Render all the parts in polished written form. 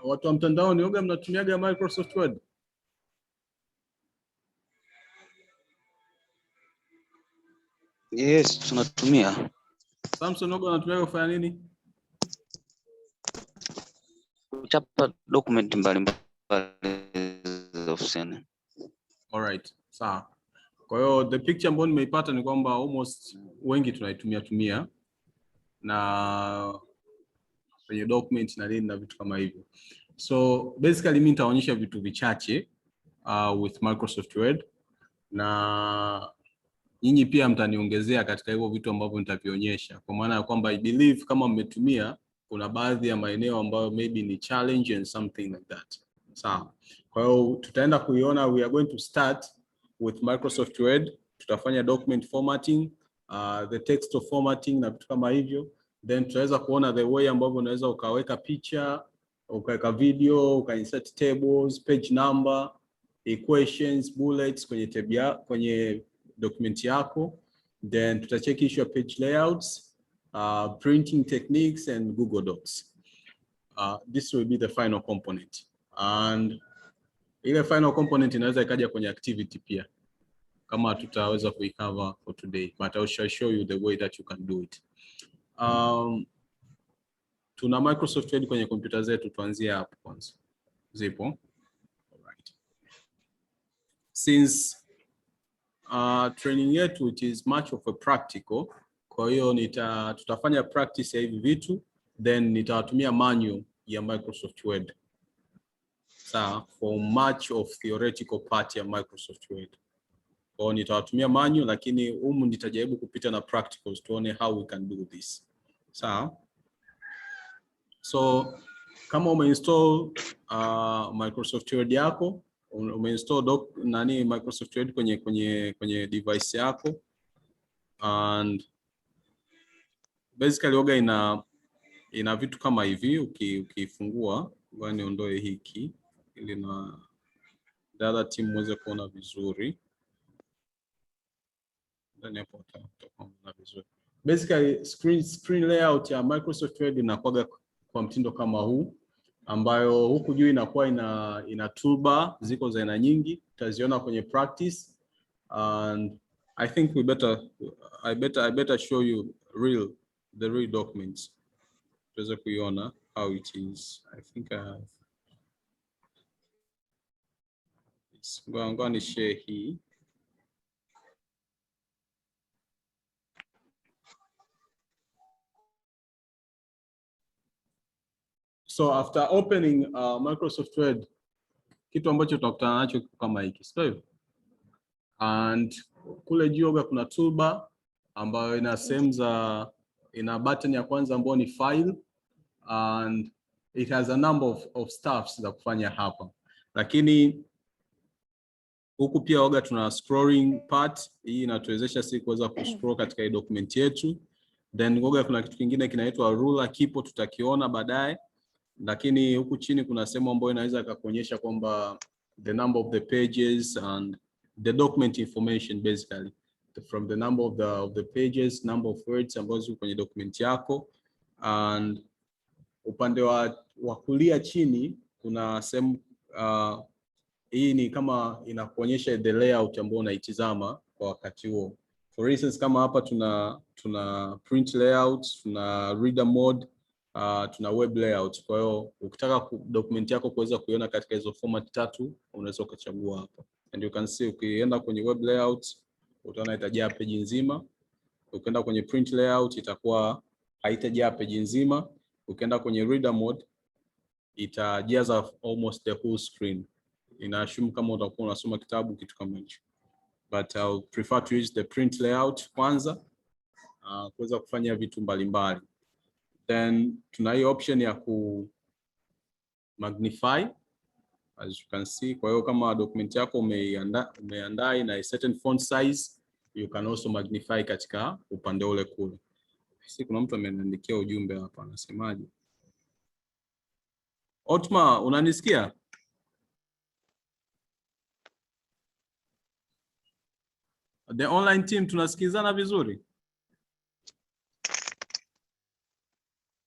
watu wa mtandaoni yoga mnatumiaga Microsoft Word? Yes, tunatumia. Samson yoga unatumiaga kufanya nini? Kuchapa document mbalimbali ofisini. Alright, sawa. Kwa hiyo the picture ambayo nimeipata ni kwamba almost wengi tunaitumia na kwenye document na nini na vitu kama hivyo. So basically mimi nitaonyesha vitu vichache with Microsoft Word, na nyinyi pia mtaniongezea katika hivyo vitu ambavyo nitavionyesha, kwa maana ya kwamba I believe kama mmetumia kuna baadhi ya maeneo ambayo maybe ni challenge and something like that. Sawa. Kwa hiyo tutaenda kuiona, we are going to start with Microsoft Word. Tutafanya document formatting, the text of formatting na vitu kama hivyo. Then tutaweza kuona the way ambavyo unaweza ukaweka picha, ukaweka video, ukainsert tables, page number, equations, bullets kwenye tab kwenye document yako. Then tutacheki issue page layouts, printing techniques and Google Docs. This will be the final component. And ile final component inaweza ikaja kwenye activity pia, kama tutaweza kuicover for today, but I shall show you the way that you can do it. Tuna Microsoft Word kwenye kompyuta zetu, tuanzie hapo kwanza. Zipo? Alright. Since training yetu it is much of a practical, kwa hiyo tutafanya practice ya hivi vitu, then nitawatumia manual ya Microsoft Word. Sawa, for much of theoretical part ya Microsoft Word. Kwa hiyo nitawatumia manual, lakini humu nitajaribu kupita na practicals tuone how we can do this. Sawa. So kama umeinstall Microsoft Word yako, umeinstall Microsoft Word kwenye device yako, and basically yoga ina vitu kama hivi. Ukifungua, ngoja niondoe hiki ili na data team muweze kuona vizuri. Ndani hapo tutaona vizuri. Basically screen layout ya Microsoft Word inakuwa kwa mtindo kama huu, ambayo huku juu inakuwa ina toolbar ziko za aina nyingi, utaziona kwenye practice, and I think I better show you the real documents tuweze kuiona how it is. I think I have ngoja ni share hii. So after opening Microsoft Word, kitu ambacho tutakutana nacho kama hiki, sio hivyo? And kule juu kuna toolbar ambayo ina sehemu ina button ya kwanza ambayo ni file, and it has a number of stuffs za kufanya hapa. Lakini huku pia tuna scrolling part. Hii inatuwezesha sisi kuweza kuscroll katika document yetu. Then kuna kitu kingine kinaitwa ruler, kipo tutakiona baadaye. Lakini huku chini kuna sehemu ambayo inaweza kukuonyesha kwamba the number of the pages and the document information, basically from the number of the pages, number of words ambazo kwenye document yako. And upande wa kulia chini kuna sehemu hii ni kama inakuonyesha the layout ambayo unaitizama kwa wakati huo. For instance, kama hapa tuna print layout, tuna reader mode, tuna web layout. Kwa hiyo ukitaka document yako kuweza kuiona katika hizo format tatu, unaweza kuchagua hapa. And you can see ukienda kwenye web layout utaona itajaa page nzima. Ukienda kwenye print layout itakuwa haitajaa page nzima. Ukienda kwenye reader mode itajaza almost the whole screen. Ina assume kama utakuwa unasoma kitabu, kitu kama hicho. But I'll prefer to use the print layout kwanza kuweza kufanya vitu mbalimbali. Then tuna hii option ya ku magnify, as you can see. Kwa hiyo kama document yako umeandaa ina a certain font size, you can also magnify katika upande ule kule. Sisi kuna mtu ameniandikia ujumbe hapa, anasemaje? Otma, unanisikia? The online team tunasikizana vizuri?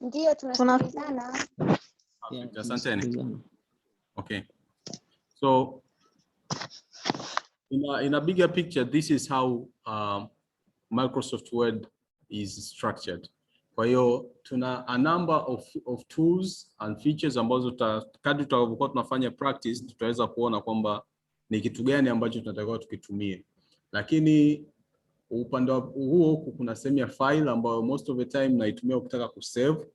Ndio tunasikizana. Perfect. Asanteni. Okay. So in a bigger picture, this is how Microsoft Word is structured. Kwa hiyo tuna a number of tools and features ambazo kadri tutakapokuwa tunafanya practice tutaweza kuona kwamba ni kitu gani ambacho tunatakiwa tukitumie. Lakini upande huo kuna sehemu ya file ambayo most of the time naitumia ukitaka kusave.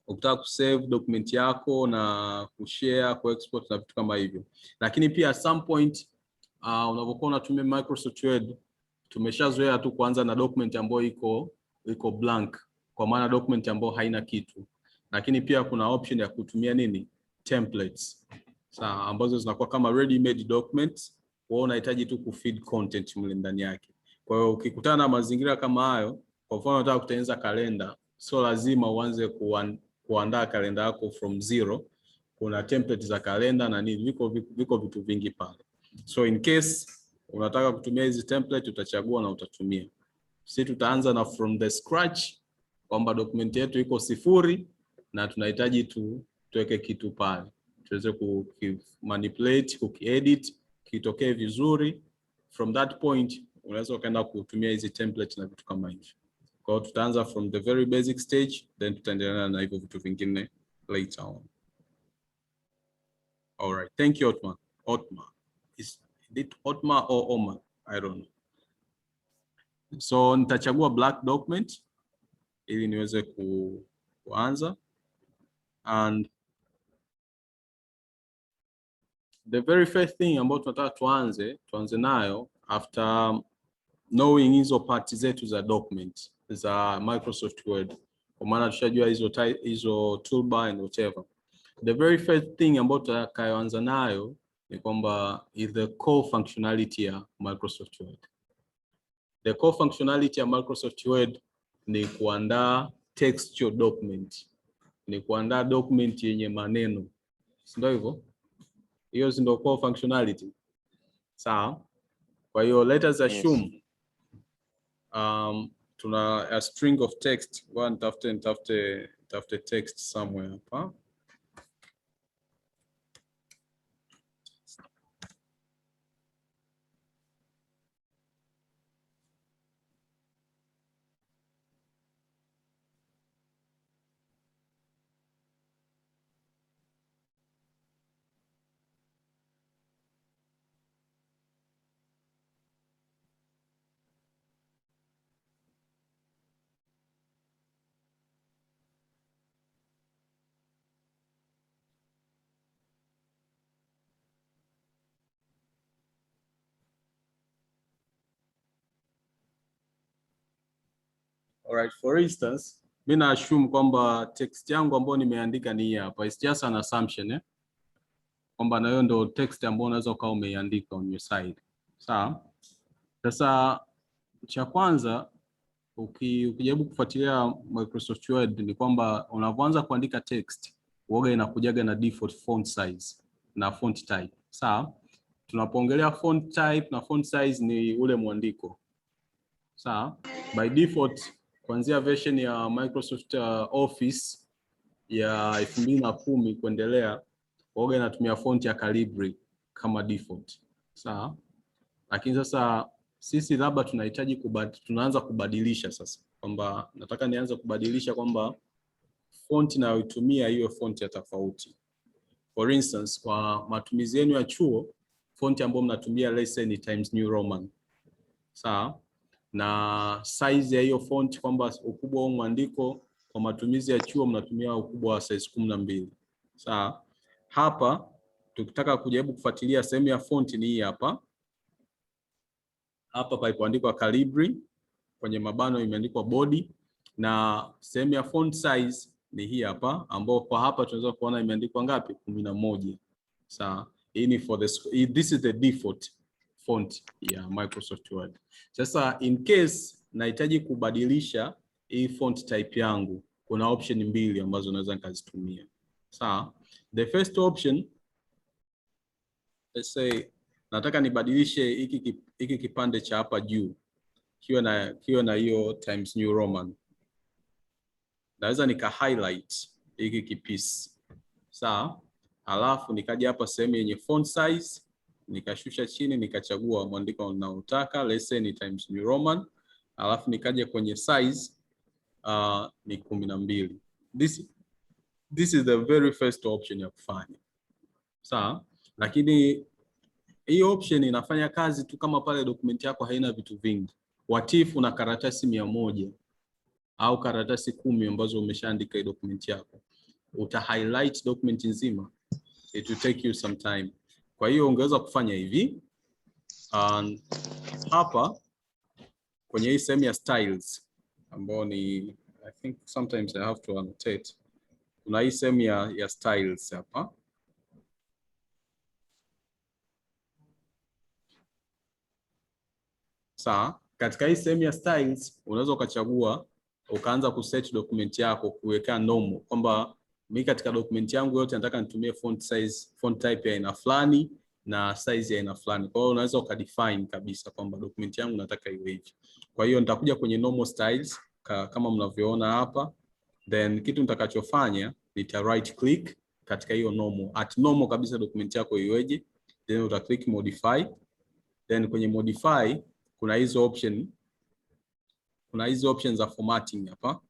Ukitaka kusave document yako na kushare, kuexport na vitu kama hivyo. Lakini pia at some point unapokuwa unatumia Microsoft Word tumeshazoea tu kuanza na document ambayo iko blank, kwa maana document ambayo haina kitu. Lakini pia kuna option ya kutumia nini? Templates. Sawa, ambazo zinakuwa kama ready made documents, wewe unahitaji tu kufeed content mle ndani yake. Kwa hiyo ukikutana na mazingira kama hayo, kwa mfano unataka kutengeneza kalenda, sio lazima uanze kuandaa kalenda yako from zero. Kuna template za kalenda na nini, viko vitu vingi pale. So in case unataka kutumia hizi template utachagua na utatumia. Sisi tutaanza na from the scratch kwamba document yetu iko 0 na tunahitaji tuweke kitu pale. Tuweze kumanipulate, kuedit, kitokee vizuri. From that point unaweza ukaenda kutumia hizi template na vitu kama hivyo. Kwa hiyo tutaanza from the very basic stage, then tutaendelea na hivyo vitu vingine later on. All right, thank you Otmar. Is it Otmar or Omar? I don't know. So nitachagua black document ili niweze kuanza. And the very first thing ambayo tunataka tuanze nayo after knowing hizo parts zetu za document za Microsoft Word, kwa maana tushajua hizo toolbar and whatever. The very first thing ambayo tutakayoanza nayo ni kwamba is the core functionality ya Microsoft Word. The core functionality ya Microsoft Word ni kuandaa textual document. Ni kuandaa document yenye maneno. Ndio hivyo? Hiyo ndio core functionality. Sawa? Kwa hiyo let us assume tuna a string of text. One tafute text somewhere hapa. Alright, for instance, mimi na assume kwamba text yangu ambayo nimeandika ni hapa. It's just an assumption, kwamba na hiyo ndio text ambayo unaweza ukawa umeiandika on your side. Sawa? Sasa cha kwanza ukijaribu kufuatilia Microsoft Word ni kwamba unapoanza kuandika text, huwa inakujaga na default font size na font type. Sawa? Tunapoongelea font type na font size ni ule mwandiko. Sawa? By default kuanzia version ya Microsoft Office ya 2010 kuendelea, huwa inatumia font ya Calibri kama default. Sawa? Lakini sasa sisi labda tunahitaji tunaanza kubadilisha sasa. Kwamba nataka nianze kubadilisha kwamba font nayoitumia hiyo font ya tofauti. For instance, kwa matumizi yenu ya chuo, font ambayo mnatumia let's say ni Times New Roman. Sawa? Na size ya hiyo font kwamba ukubwa wa mwandiko kwa matumizi ya chuo mnatumia ukubwa wa size 12. Sawa? Hapa tukitaka kujaribu kufuatilia sehemu ya font ni hii hapa. Hapa palipoandikwa Calibri kwenye mabano imeandikwa body, na sehemu ya font size ni hii hapa, ambao kwa hapa tunaweza kuona imeandikwa ngapi? 11. Sawa? Hii ni this is the default font ya Microsoft Word. Sasa in case nahitaji kubadilisha hii font type yangu, kuna option mbili ambazo naweza nikazitumia. Sawa? The first option, let's say nataka nibadilishe hiki kipande cha hapa juu kiwe na hiyo Times New Roman. Naweza nika highlight hiki kipiece Sawa. Alafu nikaja hapa sehemu yenye font size, nikashusha chini, nikachagua mwandiko unaotaka, let's say ni Times New Roman. Alafu nikaja kwenye size ni 12. This is the very first option ya kufanya. Sawa, lakini hii option inafanya kazi tu kama pale document yako haina vitu vingi. What if una karatasi 100 au karatasi 10 ambazo umeshaandika hii document yako, uta highlight document nzima, it will take you some time. Kwa hiyo ungeweza kufanya hivi, hapa kwenye hii sehemu ya styles ambao ni, I think sometimes I have to annotate, kuna hii sehemu ya styles hapa. Sawa, katika hii sehemu ya styles unaweza ukachagua ukaanza kuset document yako kuweka normal, kwamba mimi katika document yangu yote nataka nitumie font size, font type ya aina fulani na size ya aina fulani. Kwa hiyo unaweza ukadefine kabisa kwamba document yangu nataka iwe hivi. Kwa hiyo nitakuja kwenye normal styles kama mnavyoona hapa, then kitu nitakachofanya nita right click katika hiyo normal, at normal kabisa document yako iweje, then uta click modify, then kwenye modify kuna hizo option za formatting hapa.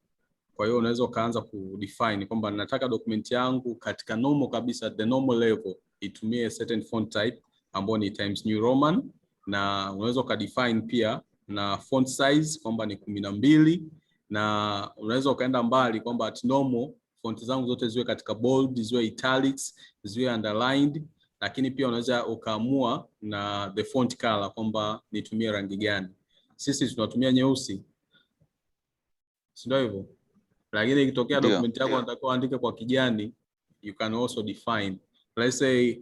Kwa hiyo unaweza ukaanza kudefine kwamba nataka document yangu katika normal kabisa, the normal level, itumie certain font type ambao ni Times New Roman, na unaweza ukadefine pia na font size kwamba ni 12, na unaweza ukaenda mbali kwamba at normal font zangu zote ziwe katika bold, ziwe italics, ziwe underlined, lakini pia unaweza ukaamua na the font color kwamba nitumie rangi gani. Sisi tunatumia nyeusi, si ndio hivyo? Lakini ikitokea document yako unataka uandike kwa kijani, you can also define. Let's say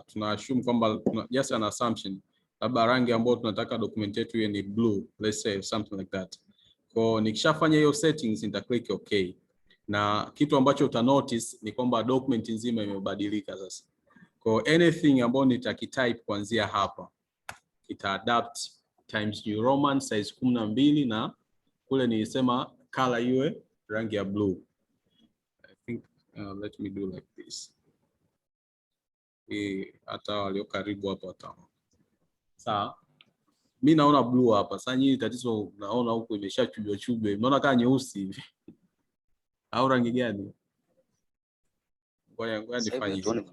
tuna assume kwamba just an assumption, labda rangi ambayo tunataka document yetu iwe ni blue, let's say something like that. Kwa nikishafanya hiyo settings nita click okay. Na kitu ambacho uta notice ni kwamba document nzima imebadilika sasa. Kwa anything ambayo nitakitype kuanzia hapa ita adapt Times New Roman size 12, na kule nilisema color iwe rangi ya blue. I think let me do like this. Hata walio karibu hapa wataona. Sawa. Mimi naona blue hapa. Sasa nyinyi tatizo naona huko imeshachujwa chujwa. Unaona kama nyeusi hivi. Au rangi gani? Ngoja nifanye hivi.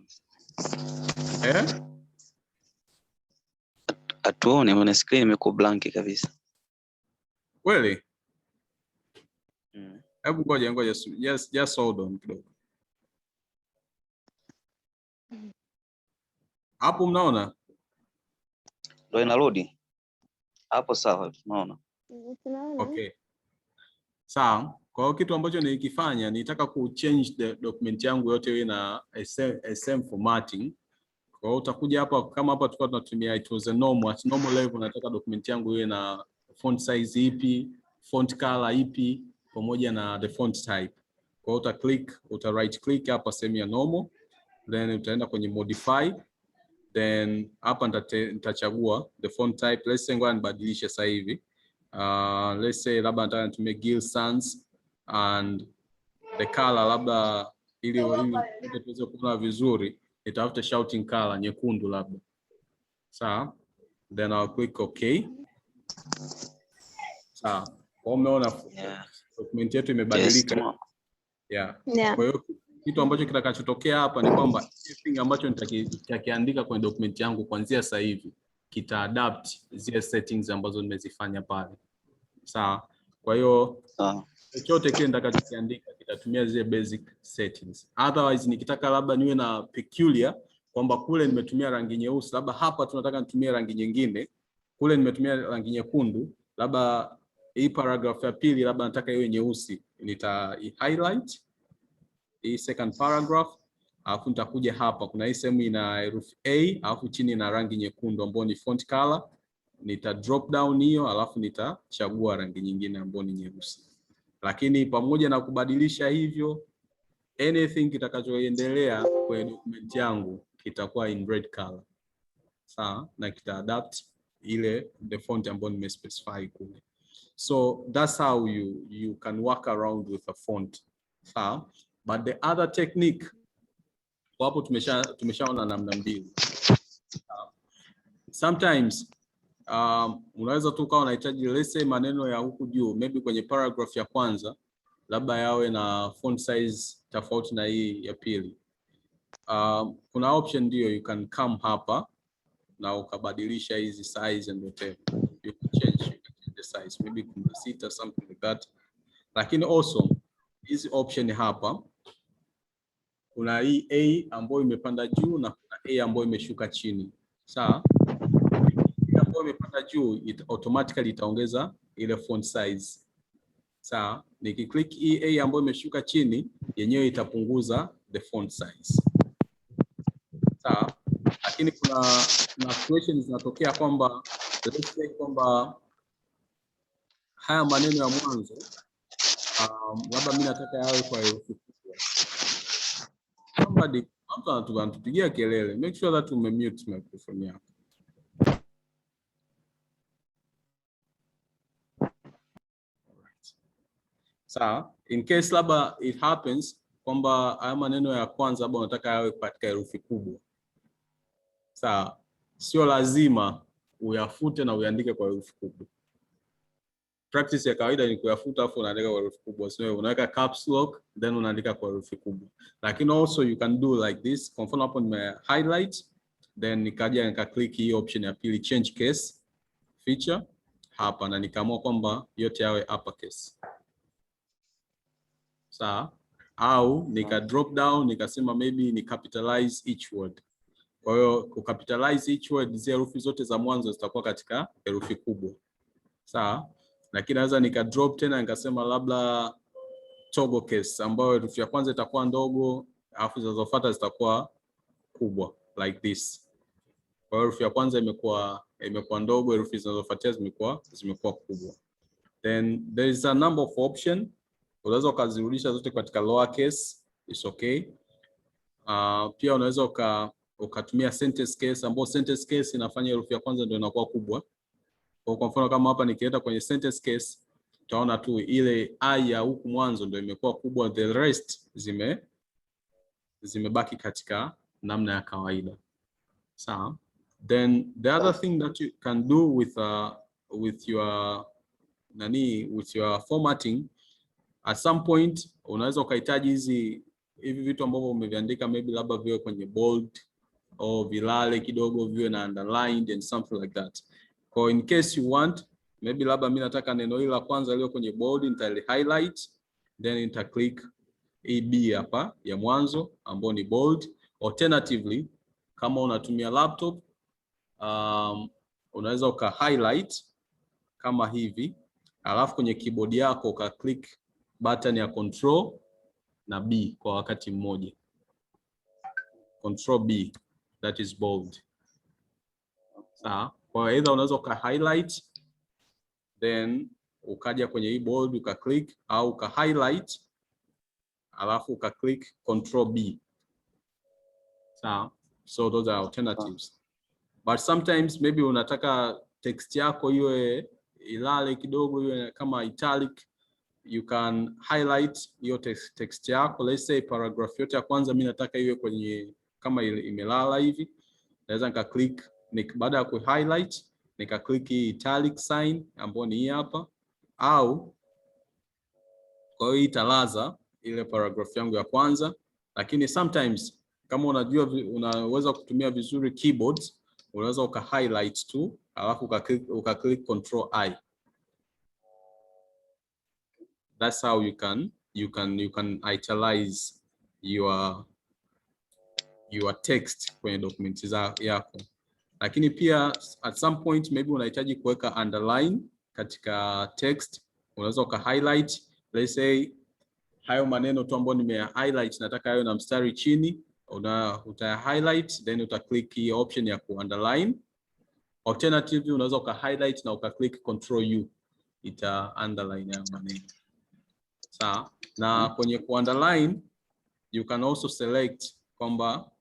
Atuone, maana screen imekuwa blank kabisa. Kweli? Hebu ngoja just hold on kidogo. Hapo mnaona? Ndio inarudi. Hapo sawa, tunaona. Okay. Sawa. Kwa hiyo kitu ambacho nilikifanya nitaka kuchange the document yangu yote iwe na same formatting. Kwa hiyo utakuja hapa, kama hapa tulikuwa tunatumia it was a normal, at normal level nataka document yangu iwe na font size ipi, font color ipi, pamoja na the font type. Kwa hiyo uta right click hapa sehemu ya normal, then utaenda kwenye modify, then hapa nitachagua the font type. Let's say ngoja nibadilishe sasa hivi. Let's say labda nataka nitumie Gill Sans, and the color labda ili tuweze kuona vizuri nitafute shouting color nyekundu labda. Sawa, then I'll click okay. Sawa, kwa umeona document yetu imebadilika. Kwa hiyo kitu ambacho kitakachotokea hapa ni kwamba everything ambacho nitakiandika kwenye document yangu kuanzia sasa hivi kita adapt zile settings ambazo nimezifanya pale. Sawa, kwa hiyo chochote kile nitakachokiandika kitatumia zile basic settings. Otherwise nikitaka labda niwe na peculiar kwamba kule nimetumia rangi nyeusi, labda hapa tunataka nitumie rangi nyingine, kule nimetumia rangi nyekundu, labda hii paragraph ya pili labda nataka iwe nyeusi, nita highlight hii second paragraph, alafu nitakuja hapa kuna hii sehemu ina herufi A, alafu chini ina rangi nyekundu ambayo ni font color, nita drop down hiyo, alafu nitachagua rangi nyingine ambayo ni nyeusi. Lakini pamoja na kubadilisha hivyo, anything kitakachoendelea kwenye document yangu kitakuwa in red color. Sawa, na kita adapt ile the font ambayo nimespecify kule. So that's how you can work around with a font. Sawa, but the other technique Kwa hapo tumeshaona namna mbili. Sometimes unaweza tu kama unahitaji let's say maneno ya huku juu maybe kwenye paragraph ya kwanza labda yawe na font size tofauti na hii ya pili. Kuna option ndio you can come hapa na ukabadilisha hizi size and whatever. You can change the size maybe 16 something like that. Lakini also hizi option hapa kuna hii A ambayo imepanda juu na kuna A ambayo imeshuka chini. Sawa? Ambayo imepanda juu automatically itaongeza ile font size. Sawa? Nikiklik hii A ambayo imeshuka chini yenyewe itapunguza the font size. Sawa? Lakini kuna situations zinatokea kwamba let's say kwamba haya maneno ya mwanzo labda mimi nataka yawe kwa herufi kubwa. Mtu anatupigia kelele. Make sure that umemute microphone yako. Sawa, in case labda it happens kwamba haya maneno ya kwanza labda unataka yawe katika herufi kubwa. Sawa, sio lazima uyafute na uandike kwa herufi kubwa. Practice ya kawaida ni kuyafuta afu unaandika kwa herufi kubwa. So unaweka caps lock then unaandika kwa herufi kubwa. Lakini also you can do like this. Kwa mfano hapo nime highlight then nikaja nika click hii option ya pili change case feature hapa na nikaamua kwamba yote yawe uppercase. Sawa, au nika drop down nikasema maybe ni capitalize each word. Kwa hiyo ku capitalize each word zile herufi zote za mwanzo zitakuwa katika herufi kubwa. Sawa, lakini naweza nika drop tena nikasema labda toggle case ambayo herufi ya kwanza itakuwa ndogo alafu zinazofuata zitakuwa kubwa like this. Kwa hiyo herufi ya kwanza imekuwa ndogo, herufi zinazofuatia zimekuwa kubwa. Then there is a number of options. Unaweza ukazirudisha zote katika lower case, it's okay. Pia unaweza ukatumia sentence case ambapo sentence case inafanya herufi ya kwanza ndio inakuwa kubwa. Kwa mfano kama hapa nikienda kwenye sentence case, utaona tu ile I ya huku mwanzo ndio imekuwa kubwa, the rest zimebaki katika namna ya kawaida. Sawa? Then the other thing that you can do with your formatting, at some point unaweza ukahitaji hivi vitu ambavyo umeviandika maybe labda viwe kwenye bold au vilale kidogo viwe na underlined and something like that. So in case you want maybe labda mimi nataka neno hili la kwanza lio kwenye bold nitali highlight then nita click B hapa ya mwanzo ambao ni bold. Alternatively kama unatumia laptop unaweza uka highlight kama hivi alafu kwenye keyboard yako uka click button ya control na B kwa wakati mmoja. Control B, that is bold. Sawa, kwa either unaweza uka highlight then ukaja kwenye hii bold uka click au uka highlight alafu uka click control B. Sawa, so those are alternatives. But sometimes maybe unataka text yako iwe ilale kidogo iwe kama italic, you can highlight hiyo text yako. Let's say paragraph yote ya kwanza mimi nataka iwe kwenye kama imelala hivi. Naweza nika click baada ya ku highlight nika click hii italic sign ambayo ni hii hapa, au kwa hiyo italaza ile paragraph yangu ya kwanza. Lakini sometimes kama unajua unaweza kutumia vizuri keyboards, unaweza uka highlight tu alafu uka click control I. That's how you can italize your text kwenye documents yako. Lakini pia at some point maybe unahitaji kuweka underline katika text, unaweza uka highlight. Let's say hayo maneno tu ambayo nime highlight nataka yawe na mstari chini, uta highlight then uta click hii option ya ku underline. Alternatively unaweza uka highlight na uka click control U, ita underline hayo maneno. Sawa, na kwenye ku underline you can also select kwamba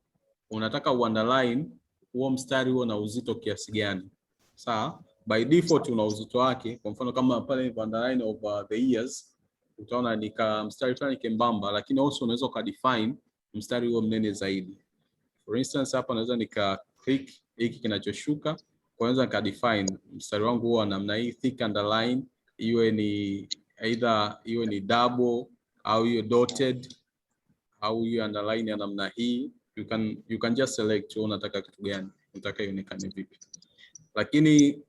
unataka underline huo mstari huo na uzito kiasi gani. Sawa, by default una uzito wake. Kwa mfano kama pale underline over the years utaona ni mstari fulani kembamba, lakini also unaweza ka define mstari huo mnene zaidi. For instance hapa naweza nika click hiki kinachoshuka, kwanza nika define mstari wangu huwa namna hii, thick underline, iwe ni either iwe ni double au hiyo dotted au hiyo underline ya namna hii. You can just select unataka kitu gani, unataka ionekane vipi. Lakini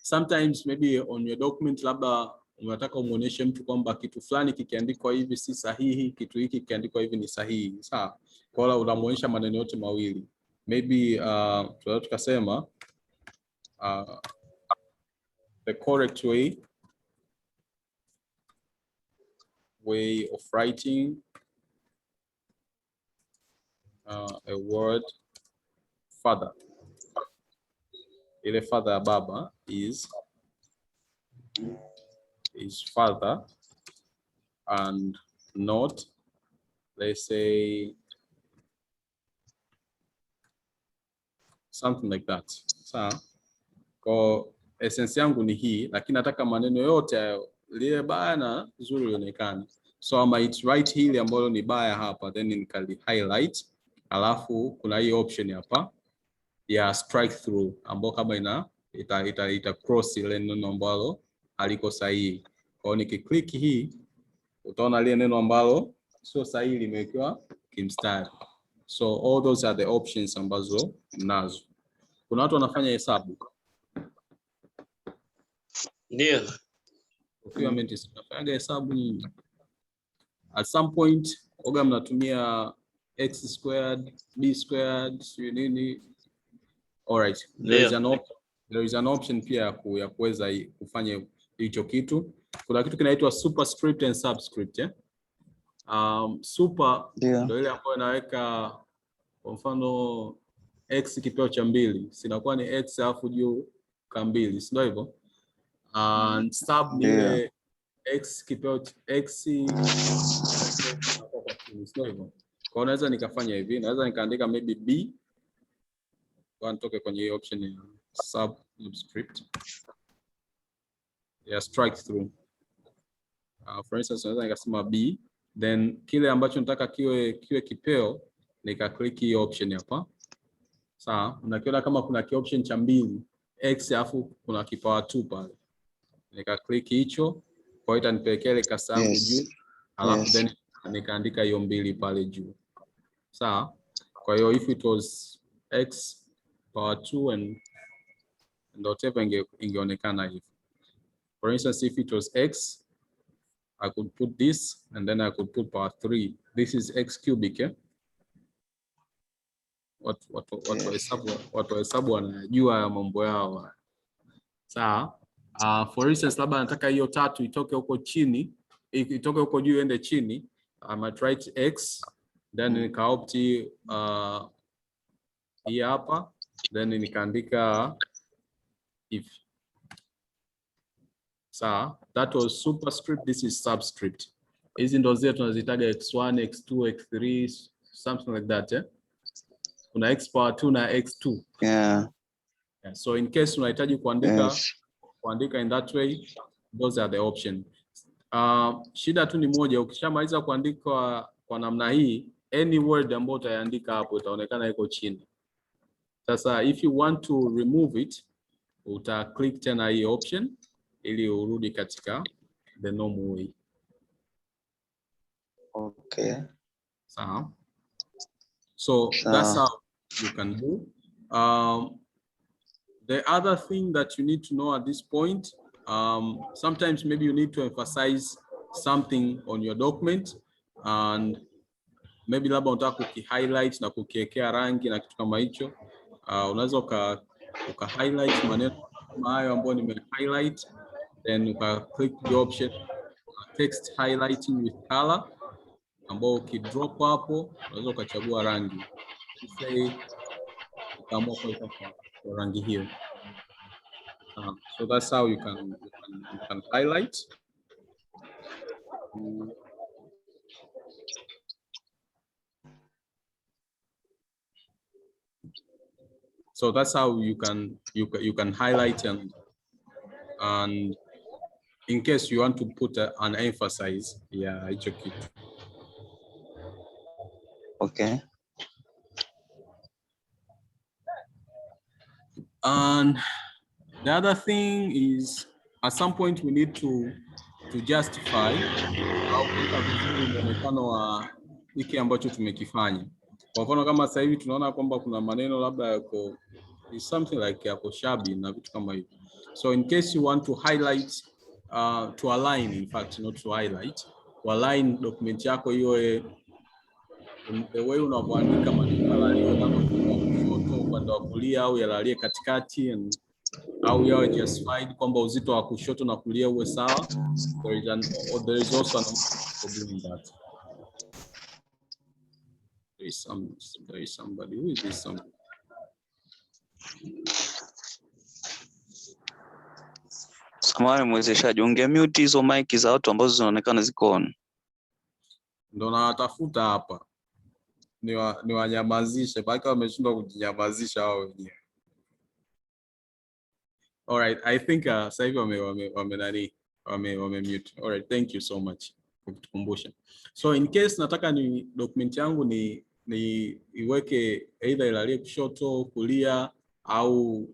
sometimes maybe on your document labda unataka umuonyeshe mtu kwamba kitu fulani kikiandikwa hivi si sahihi, kitu hiki kikiandikwa hivi ni sahihi. Sawa? Kwa hiyo unamuonyesha maneno yote mawili. Maybe tunaweza tukasema the correct way of writing a word father. Ile father ya baba is father and not, let's say something like that. Sawa? Kwa essence yangu ni hii, lakini nataka maneno yote lile baya na zuri lionekane. So ama it's right hili ambalo ni baya hapa, then nikali highlight, alafu kuna hii option hapa ya strike through ambao kama ita cross ile neno ambalo haliko sahihi. Kwa hiyo nikiklik hii utaona ile neno ambalo sio sahihi limewekewa kimstari. So all those are the options ambazo mnazo. Kuna watu wanafanya hesabu. Ndio. Document tunafanya hesabu nyingi. At some point oga mnatumia x squared, b squared, sio nini. All right. There is an option pia ya kuweza kufanya hicho kitu. Kuna kitu kinaitwa superscript and subscript, super ndio ile ambayo inaweka kwa mfano x kipeo cha 2, sinakuwa ni x alafu juu ka 2, sio hivyo? And sub ni ile x kipeo x sio hivyo. Kwa unaweza nikafanya hivi, naweza nikaandika maybe b, kwa nitoke kwenye hii option ya subscript ya strike through. For instance naweza nikasema b, then kile ambacho nataka kiwe kipeo nika click hii option hapa. Sawa, unakiona kama kuna ki option cha 2 x alafu kuna kipawa 2 pale. Nika click hicho, kwa hiyo itanipelekea ile kasa yangu juu, alafu then nikaandika hiyo 2 pale juu. Sawa? Kwa hiyo if it was x power 2 and whatever ingeonekana hivi. For instance if it was x, I could put this and then I could put power 3. This is x cubic, yeah? Watu hesabu wanajua ya mambo yao. Sawa? For instance labda nataka hiyo 3 itoke huko chini, itoke huko juu iende chini. I might write x, then nikaopt hii hapa, then nikaandika if. Sawa? That was superscript, this is subscript. Hizi ndo zile tunazitaga x1, x2, x3, something like that, yeah? Kuna x power 2 na x2. Yeah. So in case unahitaji kuandika in that way, those are the options. Shida tu ni moja, ukishamaliza kuandika kwa namna hii, any word ambayo utaandika hapo itaonekana iko chini. Sasa if you want to remove it, uta click tena hii option ili urudi katika the normal way. Okay. So that's how you can do. The other thing that you need to know at this point, sometimes maybe you need to emphasize something on your document, and maybe labda unataka kuki-highlight na kukiwekea rangi na kitu kama hicho. Unaweza uka-highlight maneno kama hayo ambayo nime-highlight, then uka-click the option text highlighting with color, ambao ukidrop hapo unaweza ukachagua rangi. Say ukaamua kuweka kwa rangi hiyo. So that's how you can highlight. So that's how you can highlight, and in case you want to put an emphasis, hicho kitu. Okay. And the other thing is, at some point we need to justify au kuweka vizuri muonekano wa hiki ambacho tumekifanya. Kwa mfano kama sasa hivi tunaona kwamba kuna maneno labda yako is something like yako shabby na vitu kama hivyo. So in case you want to highlight, to align, in fact not to highlight, to align document yako iwe the way unavyoandika maneno yalalie kushoto, upande wa kulia au yalalie katikati, au yawe justified kwamba uzito wa kushoto na kulia uwe sawa. There is also an for doing that. There is somebody. Who is this somebody? Samahani mwezeshaji, ungemute hizo mic za watu ambazo zinaonekana ziko on. Ndo nawatafuta hapa. Ni wanyamazishe, baki wameshindwa kujinyamazisha wao wenyewe. All right, I think sasa hivi wame mute. All right, thank you so much for kutukumbusha. So in case nataka ni document yangu ni iweke either ilalie kushoto, kulia, au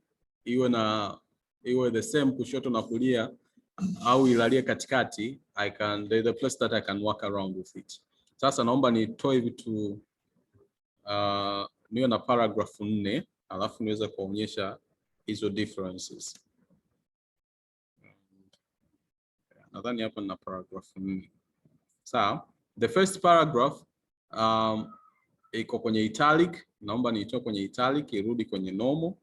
iwe the same kushoto na kulia, au ilalie katikati, there's a place that I can work around with it. Sasa naomba nitoe vitu niwe na paragraph 4, alafu niweza kuonyesha hizo differences. Nadhani hapa na paragraph 4. Sawa, the first paragraph iko kwenye italic, naomba niitoe kwenye italic irudi kwenye normal,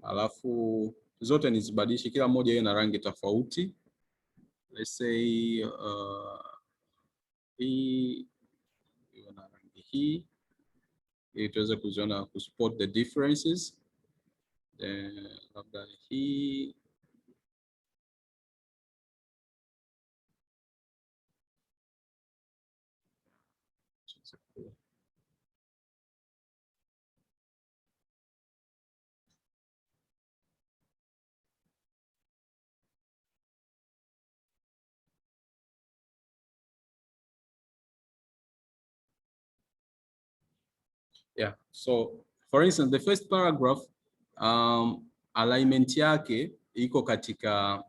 alafu zote nizibadilishe, kila moja iwe na rangi tofauti. Let's say hii iwe na rangi hii ili tuweze kuziona, kusupport the differences. Then labda hii yeah. So for instance, the first paragraph alignment yake iko katika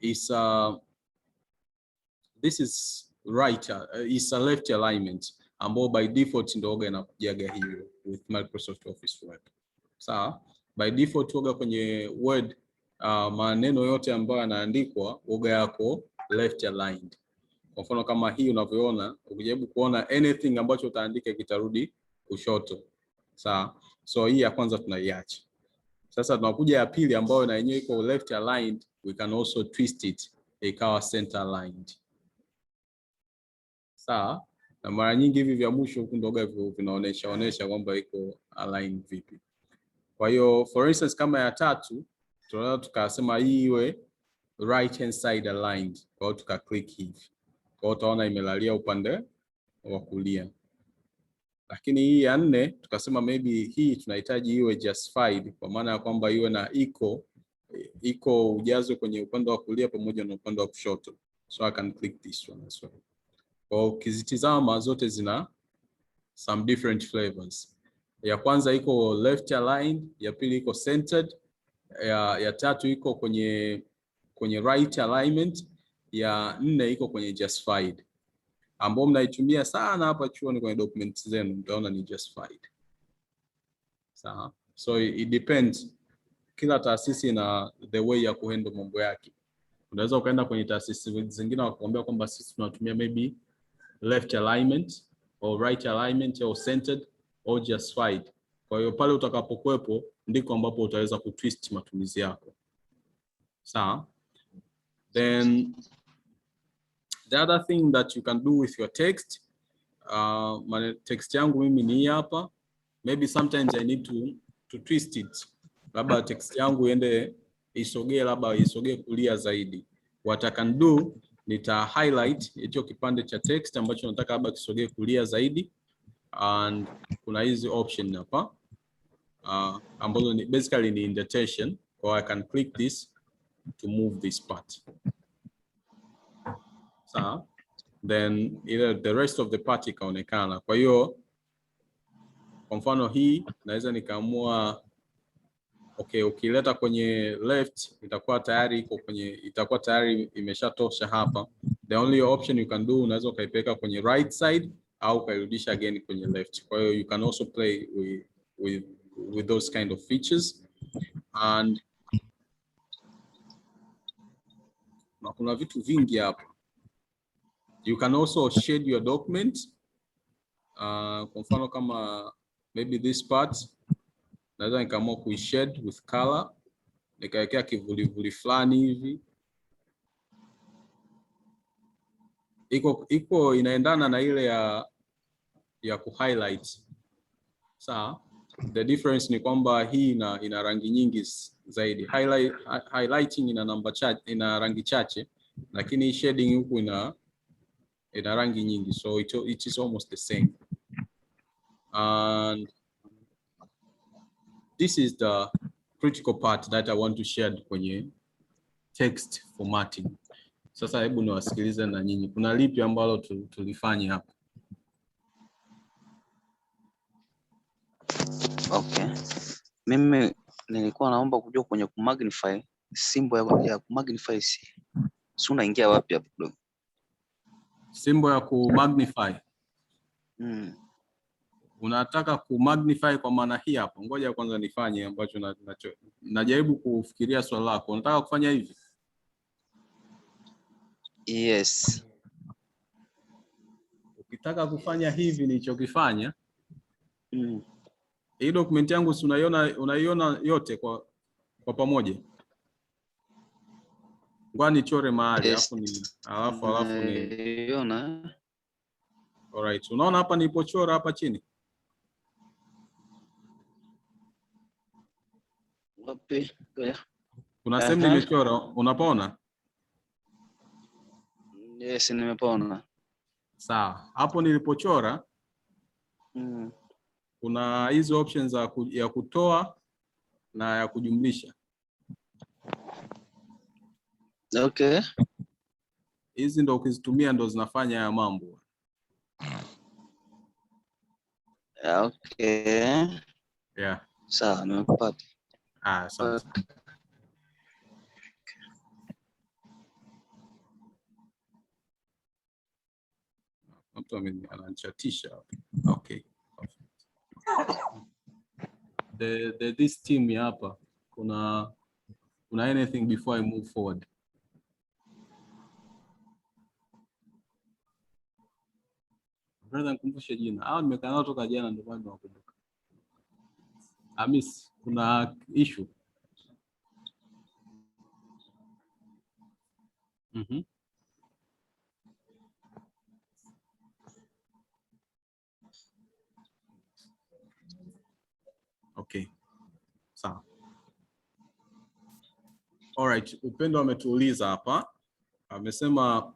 this is right, is a left alignment ambao by default ndio oga inakujaga hiyo with Microsoft Office Word. Sawa, by default oga kwenye Word maneno yote ambayo yanaandikwa oga yako left aligned. Kwa mfano kama hii unavyoona, ukijaribu kuona anything ambacho utaandika kitarudi kushoto. Sawa, so hii ya kwanza tunaiacha. Sasa tunakuja ya pili ambayo na yenyewe iko left aligned, we can also twist it ikawa center aligned. Sawa, na mara nyingi hivi vya mwisho huko ndoga vinaonesha kwamba iko aligned vipi. Kwa hiyo for instance kama ya tatu tunaweza tukasema hii iwe right hand side aligned, kwa hiyo tuka click hivi. Kwa hiyo utaona imelalia upande wa kulia. Lakini hii ya 4 tukasema maybe hii tunahitaji iwe justified, kwa maana ya kwamba iwe na iko ujazo kwenye upande wa kulia pamoja na upande wa kushoto. So I can click this one as well. Kwa ukizitizama zote zina some different flavors. Ya kwanza iko left aligned, ya pili iko centered, ya tatu iko kwenye right alignment, ya 4 iko kwenye justified. Ambao mnaitumia sana hapa chuoni kwenye documents zenu, mtaona ni justified. Sawa, so it depends, kila taasisi na the way ya kuhandle mambo yake. Unaweza ukaenda kwenye taasisi zingine wakakwambia kwamba sisi tunatumia maybe left alignment or right alignment or centered or justified. Kwa hiyo pale utakapokuepo ndiko ambapo utaweza kutwist matumizi yako. Sawa, then the other thing that you can do with your text, text yangu mimi ni hapa. Maybe sometimes I need to twist it. Labda text yangu iende isogee kulia zaidi. What I can do, nita highlight hicho kipande cha text ambacho nataka labda kisogee kulia zaidi, and kuna hizi option hapa ambazo ni basically ni indentation, or I can click this to move this part. Sawa, then the rest of the part ikaonekana. Kwa hiyo kwa mfano hii naweza nikaamua Okay, ukileta kwenye left itakuwa tayari imeshatosha hapa. The only option you can do, unaweza ukaipeka kwenye right side au ukairudisha again kwenye left. Kwa hiyo you can also play with those kind of features. And kuna vitu vingi hapa. You can also shade your document. Kwa mfano kama maybe this part, naweza nikaamua kuishade with color, nikawekea kivulivuli fulani hivi. Iko inaendana na ile ya ku-highlight. Sawa? The difference ni kwamba hii ina rangi nyingi zaidi. Highlighting ina rangi chache, lakini shading huku ina rangi nyingi, so it is almost the same. And this is the critical part that I want to share kwenye text formatting. Sasa hebu niwasikilize na nyinyi. Kuna lipi ambalo tulifanya hapa? Okay. Mimi nilikuwa naomba kujua kwenye kumagnify, symbol ya kumagnify si unaingia wapi hapo kidogo? Symbol ya kumagnify. Unataka kumagnify kwa maana hii hapo. Ngoja kwanza nifanye ambacho najaribu kufikiria swali lako. Unataka kufanya hivi? Yes. Ukitaka kufanya hivi nilichokifanya, hii document yangu si unaiona yote kwa pamoja. Ngoja nichore mahali alafu niona. Alright, unaona hapa nilipochora hapa chini? Wapi? Kuna sehemu nimechora, unapaona? Yes, nimepaona. Sawa. Hapo nilipochora kuna hizo options ya kutoa na ya kujumlisha. Okay. Hizi ndo ukizitumia ndo zinafanya haya mambo. Okay. Yeah. Sawa, nimepata. Asante. Mtu ananichatisha. Okay. This team hapa kuna anything before I move forward? Brother, nikumbushe jina. Nimekaa nao toka jana ndio bado nakumbuka. Amis, kuna issue. Okay. Sawa. Alright, Upendo ametuuliza hapa. Amesema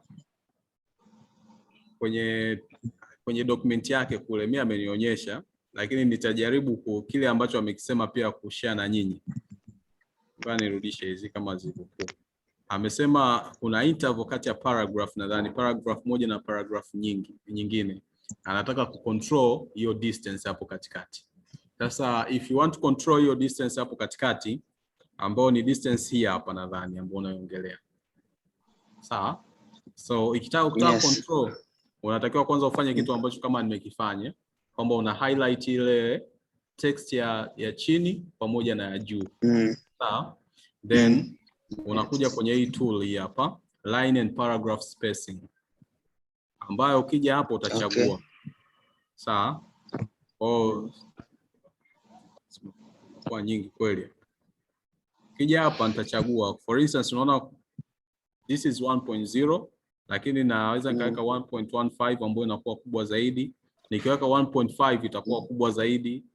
kwenye document yake kule, mimi amenionyesha, lakini nitajaribu kile ambacho amekisema pia kushare na nyinyi. Ngoja nirudishe hizi kama zilivyokuwa. Amesema kuna interval kati ya paragraph, nadhani paragraph moja na paragraph nyingine. Anataka kucontrol hiyo distance hapo katikati. Sasa if you want to control hiyo distance hapo katikati, ambao ni distance hii hapa nadhani ambao unaiongelea. Sawa? So ukitaka control, unatakiwa kwanza ufanye kitu ambacho kama nimekifanya, kwamba una highlight ile text ya chini pamoja na ya juu. Sawa? Then unakuja kwenye hii tool hii hapa, line and paragraph spacing, ambayo ukija hapo utachagua. Okay. Sawa? Kwa nyingi kweli. Ukija hapa nitachagua. For instance, unaona this is 1.0, lakini naweza nikaweka 1.15 ambayo inakuwa kubwa zaidi. Nikiweka 1.5 itakuwa kubwa zaidi.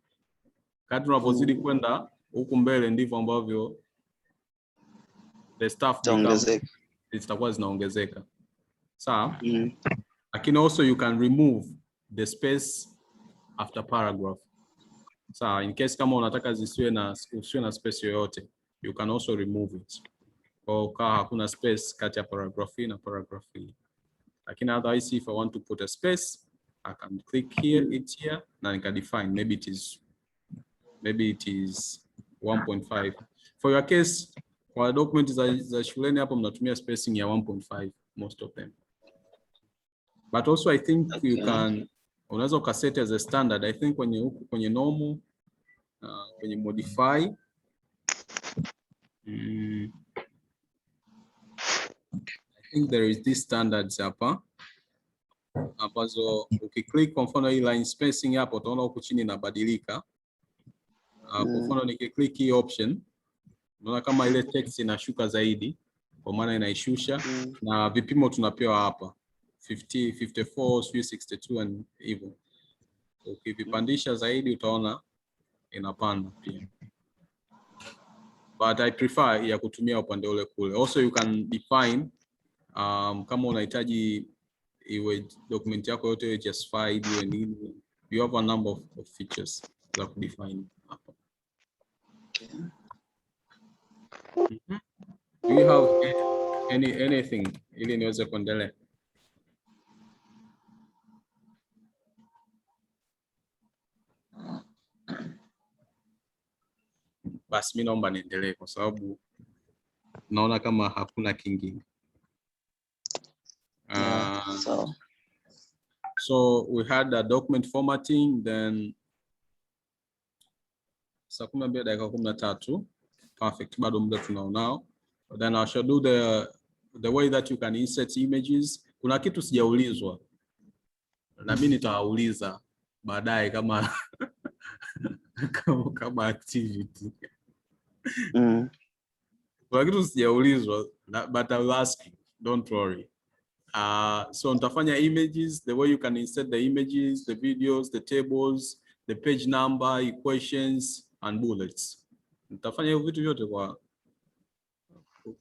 Kadri unapozidi kwenda huku mbele ndivyo ambavyo the stuff zitakuwa zinaongezeka. Sawa? Lakini also you can remove the space after paragraph. Sawa, in case kama unataka usiwe na space yoyote, you can also remove it. Kwa hakuna space kati ya paragraph hii na paragraph hii. Lakini otherwise if I want to put a space, I can click here, na nika define maybe it is 1.5. For your case, kwa document za shuleni hapo mnatumia spacing ya 1.5 most of them. But also I think Okay. you can, unaweza ukaset as a standard. I think kwenye normal, kwenye modify, I think there is this standards hapa ambazo ukiklik kwa mfano hii line spacing hapo utaona huku chini inabadilika. Kwa mfano nikiklik hii option unaona kama ile text inashuka zaidi kwa maana inaishusha, na vipimo tunapewa hapa 50, 54, 62 and hivyo. Ukivipandisha zaidi utaona inapanda pia. But I prefer ya kutumia upande ule kule. Also you can define kama unahitaji iwe document yako yote iwe justified iwe nini, you have a number of features za kudefine hapa. Do you have anything ili niweze kuendelea? Basi mimi naomba niendelee kwa sababu naona kama hakuna kingine. So we had a document formatting, then saa 12 dakika 13. Perfect, bado muda tunao. Then I shall do the way that you can insert images. Kuna kitu sijaulizwa na mimi nitawauliza baadaye kama kama activity. Kuna kitu sijaulizwa but I will ask you, don't worry. So nitafanya images, the way you can insert the images, the videos, the tables, the page number, equations and bullets. Nitafanya hiyo vitu vyote kwa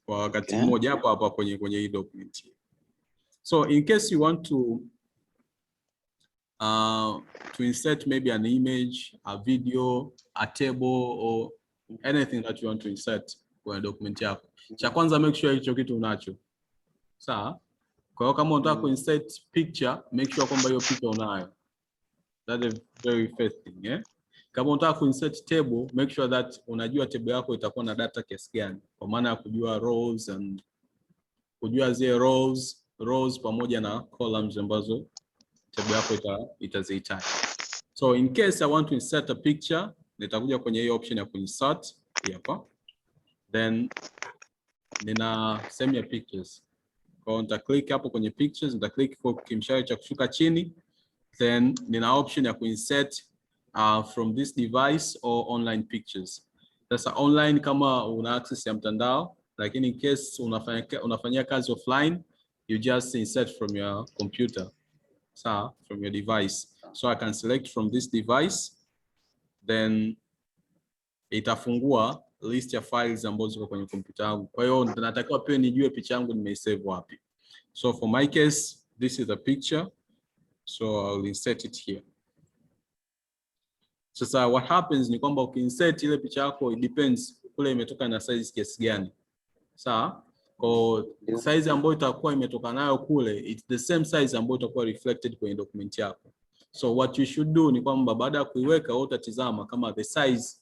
wakati mmoja hapa kwenye hii document. So in case you want to insert maybe an image, a video, a table or anything that you want to insert kwenye document yako, cha kwanza make sure hicho kitu unacho. Sawa? Kwa hiyo kama unataka kuinsert picture, make sure kwamba hiyo picture unayo. That's a very first thing, yeah? Kama unataka kuinsert table, make sure that unajua table yako itakuwa na data kiasi gani, kwa maana ya kujua rows and kujua zile rows pamoja na columns ambazo table yako itazihitaji. So in case I want to insert a picture, nitakuja kwenye hii option ya kuinsert hapa. Then nina sehemu ya pictures. Kwa nita click hapo kwenye pictures, nita click kwa kimshale cha kushuka chini. Then nina option ya kuinsert from this device or online pictures. Sasa online kama una access ya mtandao, lakini in case unafanyia kazi offline, you just insert from your computer. So from your device. So I can select from this device, then itafungua list ya files ambazo ziko kwenye kompyuta yangu. Kwa hiyo natakiwa pia nijue picha yangu nimeisave wapi. So for my case, this is a picture. So I'll insert it here. Sasa what happens ni kwamba ukiinsert ile picha yako, it depends kule imetoka na size kiasi gani. Sawa? Kwa size ambayo itakuwa imetoka nayo kule, it's the same size ambayo itakuwa reflected kwenye document yako. So what you should do ni kwamba baada ya kuiweka wewe utatizama kama the size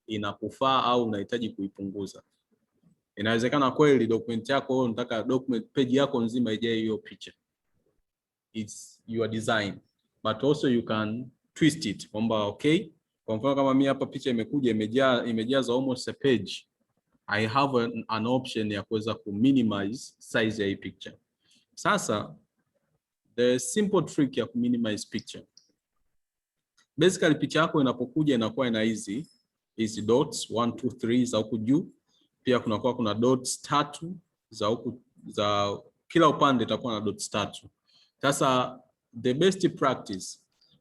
inakufaa au unahitaji kuipunguza. Inawezekana kweli document yako unataka document page yako nzima ijae hiyo picha. It's your design. But also you can twist it kwamba okay, kwa mfano kama mimi hapa picha imekuja imejaza almost a page, I have an option ya kuweza ku minimize size ya hii picture. Sasa the simple trick ya ku minimize picture, basically picha yako inapokuja inakuwa ina hizi dots 1 2 3 za huku juu, pia kuna dots 3 za huku, za kila upande itakuwa na dots 3. Sasa the best practice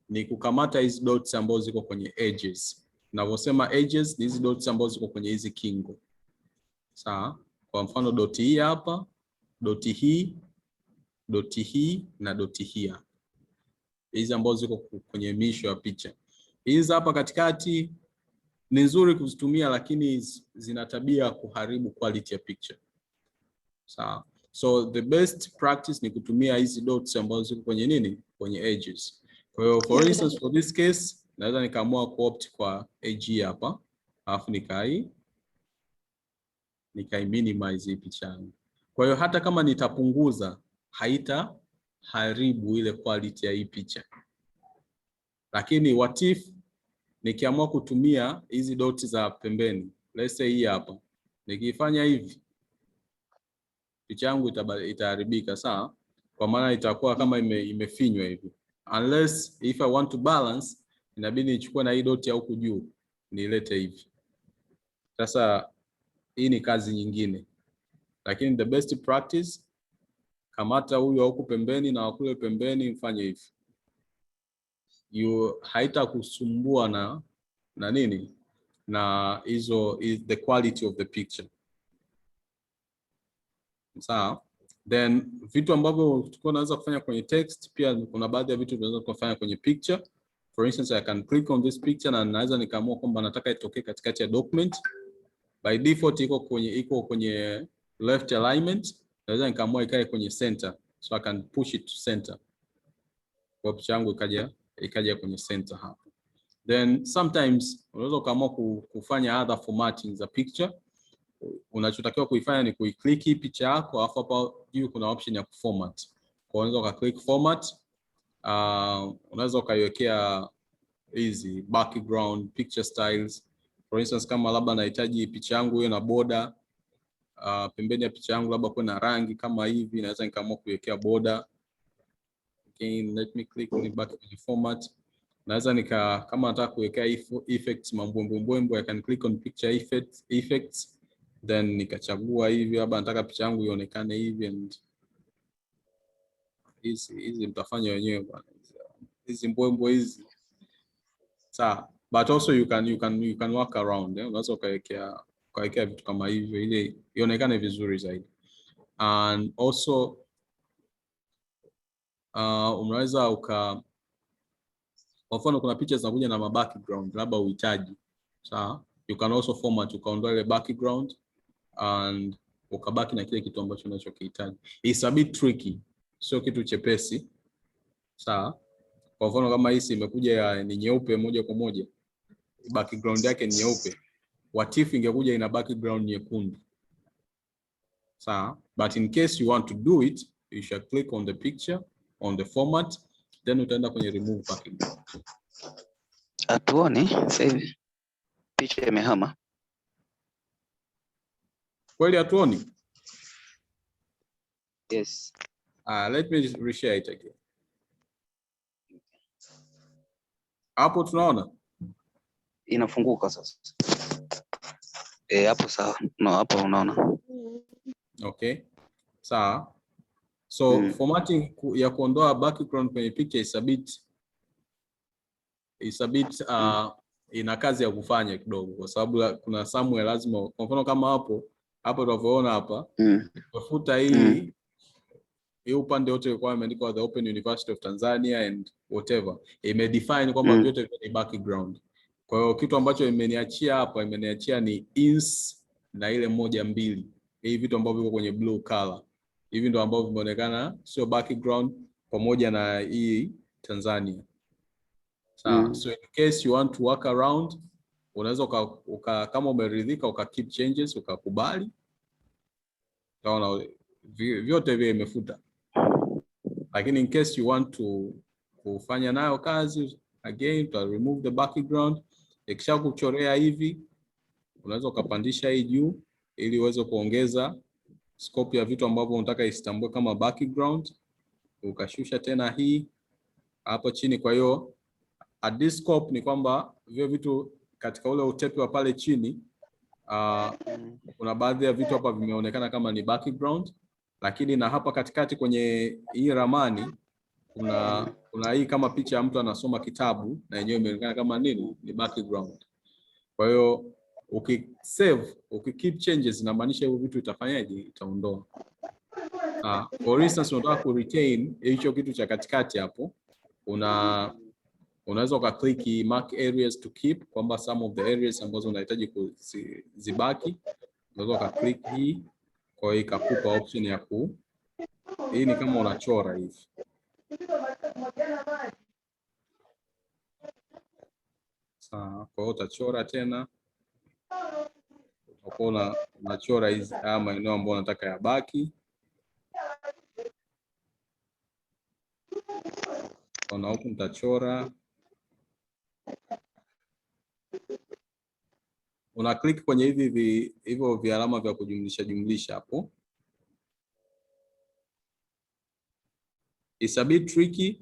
ni kukamata hizi dots ambazo ziko kwenye edges. Ninavyosema edges ni hizi dots ambazo ziko kwenye hizi kingo. Sawa? Kwa mfano dot hii hapa, dot hii na dot hii hapa. Hizi ambazo ziko kwenye misho ya picha. Hizi hapa katikati ni nzuri kuzitumia, lakini zina tabia kuharibu quality ya picture. Sawa? So the best practice ni kutumia hizi dots ambazo ziko kwenye nini? Kwenye edges. Kwa hiyo for instance for this case naweza nikaamua kuopt kwa edge hapa. alafu nikai minimize hii picha yangu. Kwa hiyo hata kama nitapunguza haitaharibu ile quality ya hii picha. Lakini what if nikiamua kutumia hizi doti za pembeni, let's say hii hapa, nikifanya hivi picha yangu itaharibika, sawa? Kwa maana itakuwa kama imefinywa hivi. Unless if I want to balance, inabidi nichukue na hii doti ya huku juu nilete hivi. Sasa hii ni kazi nyingine. Lakini the best practice, kamata huyu huku pembeni na wakule pembeni, mfanye hivi. Haitakusumbua na nini? Na hizo is the quality of the picture. Sawa? Then vitu ambavyo tulikuwa tunaweza kufanya kwenye text, pia kuna baadhi ya vitu tunaweza kufanya kwenye picture. For instance, I can click on this picture na naweza nikaamua kwamba nataka itokee katikati ya document. By default iko kwenye left alignment, naweza nikaamua ikae kwenye center. So I can push it to center. Kwa picha yangu ikaja kwenye center hapo. Then sometimes unaweza ukaamua kufanya other formatting za picture. Unachotakiwa kuifanya ni kuiclick hii picha yako, alafu hapa juu kuna option ya kuformat. Kwa unaweza ukaclick format, unaweza ukaiwekea hizi background picture styles. For instance, kama labda nahitaji picha yangu iwe na border, pembeni ya picha yangu labda kuwe na rangi kama hivi, naweza nikaamua kuiwekea border. Again, let me click on back to the format. Naweza kama nataka kuwekea effects mambwembwe, I can click on picture effects. Then nikachagua hivi, labda nataka picha yangu ionekane hivi, and hizi mtafanya wenyewe bwana. Hizi mbwembwe hizi. Sawa, but also you can work around, unaweza ukawekea vitu kama hivyo ili ionekane vizuri zaidi. And also unaweza kwa mfano kuna picha zinakuja na background, labda uhitaji. Sawa, you can also format, ukaondoa ile background and ukabaki na kile kitu ambacho unachokihitaji. It's a bit tricky, sio kitu chepesi. Sawa, kwa mfano kama hii imekuja ni nyeupe moja kwa moja, background yake ni nyeupe. What if ingekuja ina background nyekundu? Sawa, but in case you want to do it, you shall click on the picture, on the format, then utaenda kwenye remove background. Atuone sasa hivi picha imehama. Kweli atuoni? Yes. Let me reshare it again. Hapo tunaona Inafunguka sasa. Hapo sawa. No, hapo unaona. Okay. Sawa. So formatting ya kuondoa background kwenye picture is a bit ina kazi ya kufanya kidogo, kwa sababu kuna somewhere lazima, kwa mfano kama hapo tunavyoona hapa, tafuta hii upande wote ulikuwa umeandikwa the Open University of Tanzania and whatever, imedefine kwamba vyote ni background. Kwa hiyo kitu ambacho imeniachia ni ins na ile 1-2, hii vitu ambavyo viko kwenye blue color, hivi ndio ambavyo vimeonekana sio background, pamoja na hii Tanzania. So in case you want to work around, unaweza kama umeridhika keep changes, ukakubali, utaona vyote vile imefuta. Lakini in case you want to kufanya nayo kazi, again to remove the background, ikisha kuchorea hivi, unaweza ukapandisha hii juu ili uweze kuongeza scope ya vitu ambavyo unataka isitambue kama background, ukashusha tena hii hapo chini. Kwa hiyo at this scope ni kwamba vile vitu katika ule utepe wa pale chini, kuna baadhi ya vitu hapa vimeonekana kama ni background, lakini na hapa katikati kwenye hii ramani kuna hii kama picha ya mtu anasoma kitabu, na yenyewe imeonekana kama nini, ni background. Kwa hiyo ukisave, ukikeep changes, inamaanisha hiyo vitu itafanyaje, itaondoa. For instance, unataka ku retain hicho kitu cha katikati hapo, unaweza ukaclick mark areas to keep, kwamba some of the areas ambazo unahitaji kuzibaki, unaweza ukaclick hii, kwa hiyo ikakupa option ya hii ni kama unachora hivi. Sawa, kwa hiyo utachora tena utakuwa unachora hizi maeneo ambayo unataka yabaki. Kuna huku nitachora, una click kwenye hivyo vialama vya kujumlisha hapo. It's a bit tricky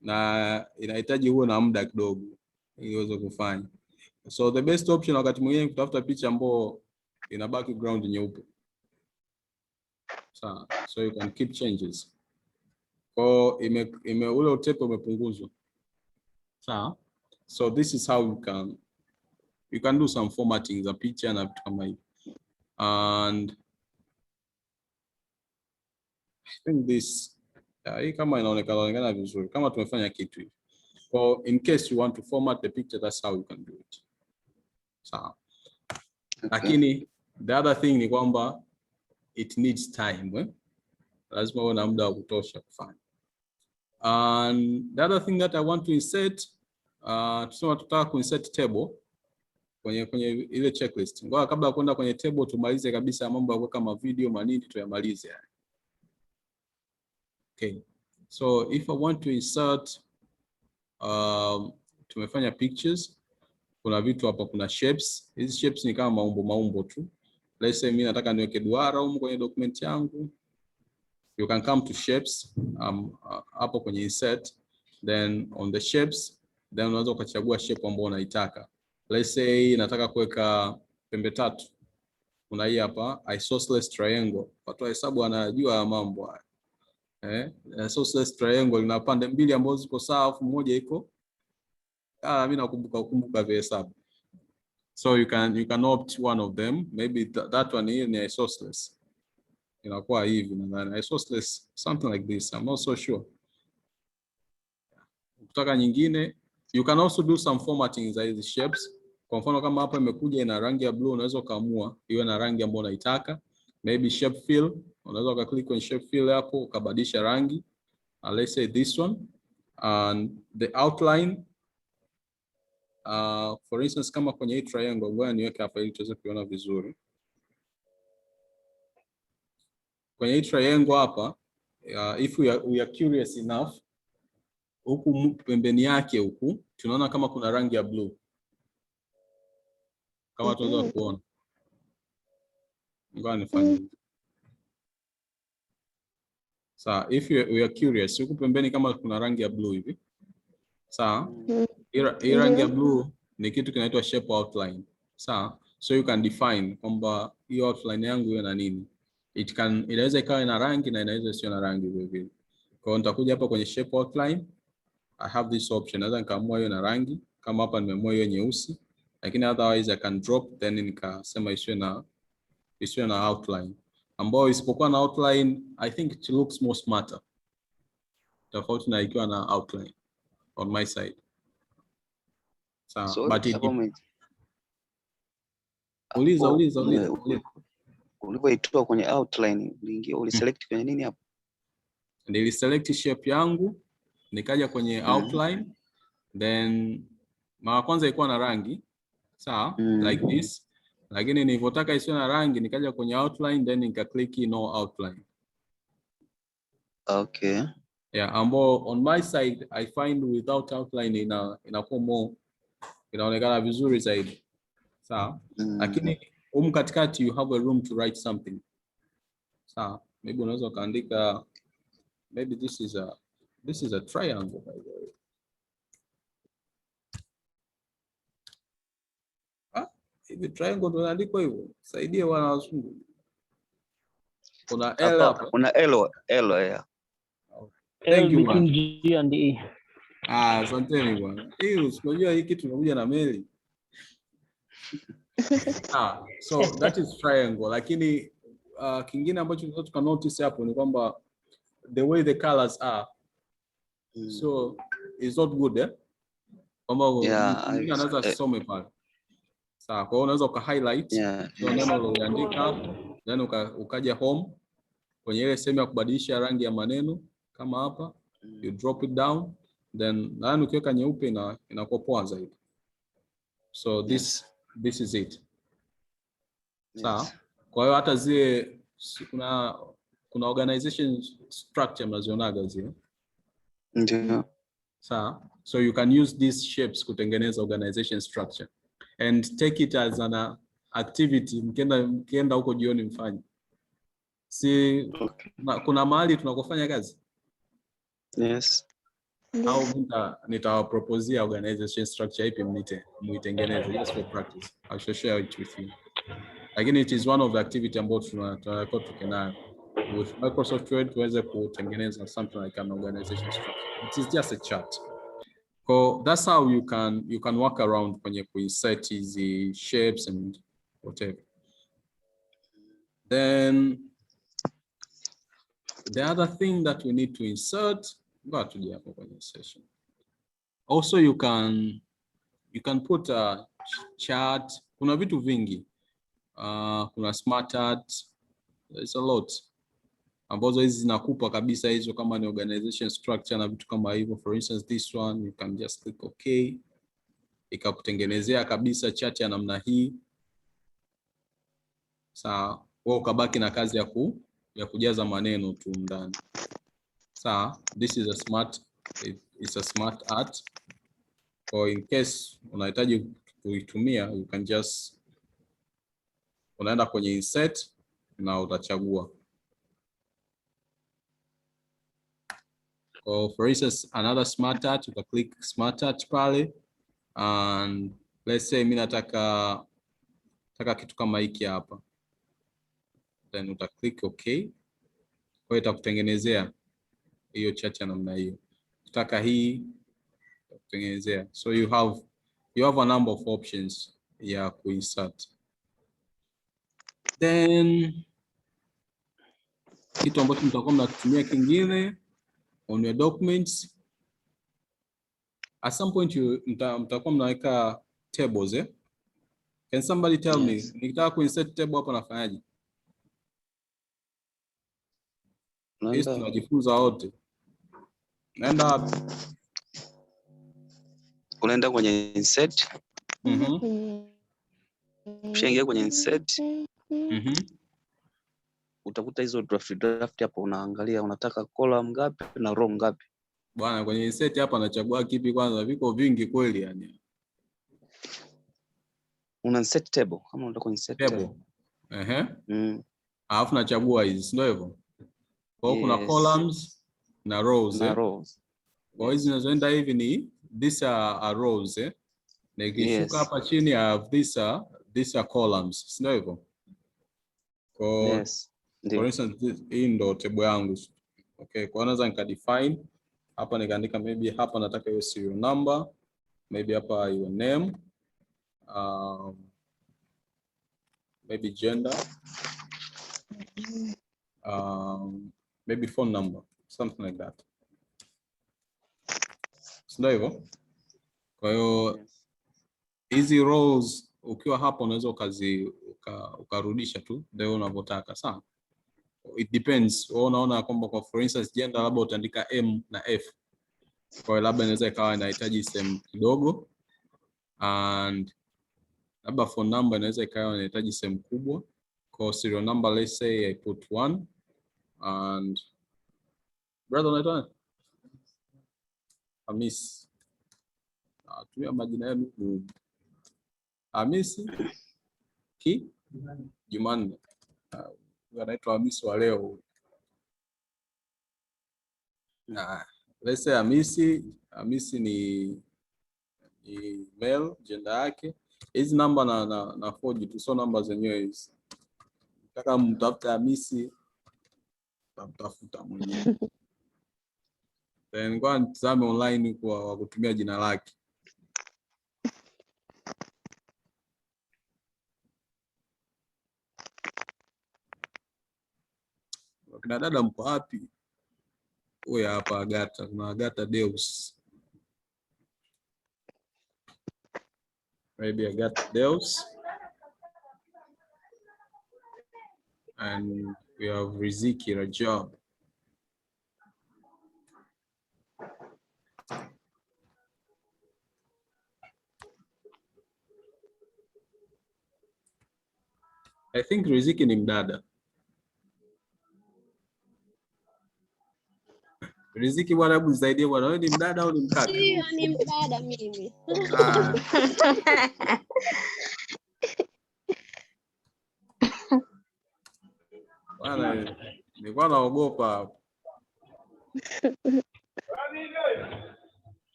na inahitaji uwe na muda kidogo ili uweze kufanya. So the best option wakati mwingine kutafuta picha ambayo ina background nyeupe. So you can keep changes. Kwa ule utepe umepunguzwa. Sawa. So this is how you can do some formatting za picha na vitu kama hivi. And I think this hii kama inaonekana vizuri kama tumefanya kitu hivi. So in case you want to format the picture, that's how you can do it. Sawa. Okay. Lakini the other thing ni kwamba it needs time. Lazima uwe na muda wa kutosha kufanya. And the other thing that I want to insert, tuseme tutaka kuinsert table kwenye ile checklist. Ngoja kabla ya kwenda kwenye table tumalize kabisa mambo ya kuweka video manini tuyamalize. Okay. So if I want to insert tumefanya pictures, kuna vitu hapa, kuna shapes. Hizi shapes ni kama maumbo tu. Let's say mimi nataka niweke duara huko kwenye document yangu. You can come to shapes hapo kwenye insert, then on the shapes, then unaweza ukachagua shape ambayo unaitaka. Let's say nataka kuweka pembe tatu. Kuna hii hapa isosceles triangle. Watu wa hesabu wanajua mambo haya. Isosceles triangle ina pande mbili ambazo ziko sawa afu moja iko mimi nakumbuka vya hesabu. So you can opt one of them. Maybe that one here ni isosceles. Inakuwa hivi nadhani isosceles, something like this. I'm not so sure. Ukitaka nyingine, you can also do some formatting za hizi shapes. Kwa mfano kama hapa imekuja ina rangi ya blue, unaweza kaamua iwe na rangi ambayo unaitaka. Maybe shape fill, unaweza ukaklik kwenye shape fill hapo ukabadilisha rangi. Let's say this one. And the outline, for instance kama kwenye hii triangle, ngoja niweke hapa ili tuweze kuona vizuri. Kwenye hii triangle hapa, if we are curious enough, huku pembeni yake huku tunaona kama kuna rangi ya blue. Kama tunaweza kuona. Ngoja nifanye. Sawa, if we are curious, huku pembeni kama kuna rangi ya blue hivi. Sawa? Hii rangi ya blue ni kitu kinaitwa shape outline. Sawa? So you can define kwamba hii outline yangu iwe na nini. Inaweza ikawa na rangi na inaweza sio na rangi vile vile. Kwa hiyo nitakuja hapa kwenye shape outline. I have this option. Naweza nikaamua hiyo na rangi. Kama hapa nimeamua hiyo nyeusi. Lakini otherwise I can drop, then nikasema isiwe na outline. Ambao isipokuwa na outline, I think it looks more smarter. Tofauti na ikiwa na outline on my side. So, but uliza. Ulipoitoa kwenye outline, uliselect kwenye nini hapo? Niliselect shape yangu, nikaja kwenye outline, then mara kwanza ilikuwa na rangi. Sawa, like this. Lakini nilipotaka isiwe na rangi, nikaja kwenye outline, then nika click no outline. Okay. Yeah, ambao on my side I find without outline inakuwa more, inaonekana vizuri zaidi. Sawa. Lakini katikati you have a room to write something. Sawa. Maybe unaweza kaandika, maybe this is a triangle by the way. Hivi triangle tunaandikwa hivyo. Saidia wana wazungu. Kuna L hapa. Kuna L yeah. Thank you between G and E. Asanteni bwana. Unajua hii kitu tunakuja na meli. So that is triangle. Lakini kingine ambacho tunaweza tuka notice hapo ni kwamba the way the colors are, so it's not good kwamba anaweza kusome pale. Sawa, kwa hiyo unaweza uka highlight neno uliandika hapo, then ukaja home kwenye ile sehemu ya kubadilisha rangi ya maneno kama hapa, you drop it down, then ukiweka nyeupe inakuwa poa zaidi. So this is it. Sawa. Yes. Kwa hiyo hata zile kuna organization structure mnazionaga zile. Ndio. Sawa. So you can use these shapes kutengeneza organization structure and take it as an activity. Mkienda huko jioni mfanye. Si Okay. kuna mahali tunakofanya kazi? Yes. Au nitawapropozea organization structure ipi muitengeneze just for practice. I shall share it with you. Lakini it is one of the activity ambayo tunatakiwa tukenayo with Microsoft Word tuweze kutengeneza something like an organization structure. It is just a chart. So that's how you can work around kwenye kuinsert hizi shapes and whatever. Then the other thing that we need to insert, session. Also you can put a chart. Kuna vitu vingi. Kuna smart art. There's a lot. Ambazo hizi zinakupa kabisa hizo kama ni organization structure na vitu kama hivyo. For instance, this one you can just click okay. Ikakutengenezea kabisa chart ya namna hii. Sawa, wewe ukabaki na kazi ya kujaza maneno tu ndani. Sawa, this is it's a smart art. Or in case unahitaji kuitumia, you can just unaenda kwenye insert na utachagua. For instance, another smart art, uta click smart art pale and let's say mimi nataka kitu kama hiki hapa. Then uta click okay. Kwa hiyo itakutengenezea hiyo chart ya namna hiyo. Ukitaka hii itakutengenezea. So you have a number of options ya kuinsert. Then kitu ambacho mtakuwa mnatumia kingine on your documents, at some point mtakuwa mnaweka tables. Can somebody tell me, nikitaka kuinsert table hapa nafanyaje? Yes, tunajifunza wote. Unaenda kwenye insert. Ukishaingia kwenye insert, utakuta hizo draft hapo, unaangalia unataka column ngapi na row ngapi. Bwana, kwenye insert hapa nachagua kipi kwanza? Viko vingi kweli yani. Una insert table, kama unataka kwenye insert table. Alafu nachagua hizi, ndio hivyo. Kwa hiyo kuna columns na rows. Kwa hiyo zinazoenda hivi ni these are rows. Na ikishuka hapa chini these are columns, ndio hivyo. For instance, hii ndo table yangu. Okay, kwa naweza nikadefine hapa nikaandika maybe hapa nataka hiyo serial number, maybe hapa your name, maybe gender, maybe phone number, something like that. Ndio hivyo. Kwa hiyo hizi rows ukiwa hapa unaweza ukarudisha tu ndio unavyotaka. Sawa, it depends. Wewe unaona kwamba kwa for instance gender labda utaandika M na F. Kwa hiyo labda inaweza ikawa inahitaji sehemu kidogo, and labda phone number inaweza ikawa inahitaji sehemu kubwa. Kwa serial number, let's say I put 1, and brother unaitwa Hamisi. Tumia majina yenu. Hamisi Jumanne. Anaitwa Hamisi wa leo. Let's say Hamisi ni male, gender yake. Hizi namba na forge tu, so namba zenyewe hizi. Nataka mtafute Hamisi, mtafuta mwenyewe. Then go and tazame online kwa kutumia jina lake. Kina dada mko wapi? Huyu hapa Agata, kuna Agata Deus. Maybe Agata Deus. And we have Riziki Rajab. I think Riziki ni mdada. Riziki bwana, hebu nisaidie bwana, wewe ni mdada au ni mkaka? Ndio, ni mdada mimi. Bwana, nilikuwa naogopa.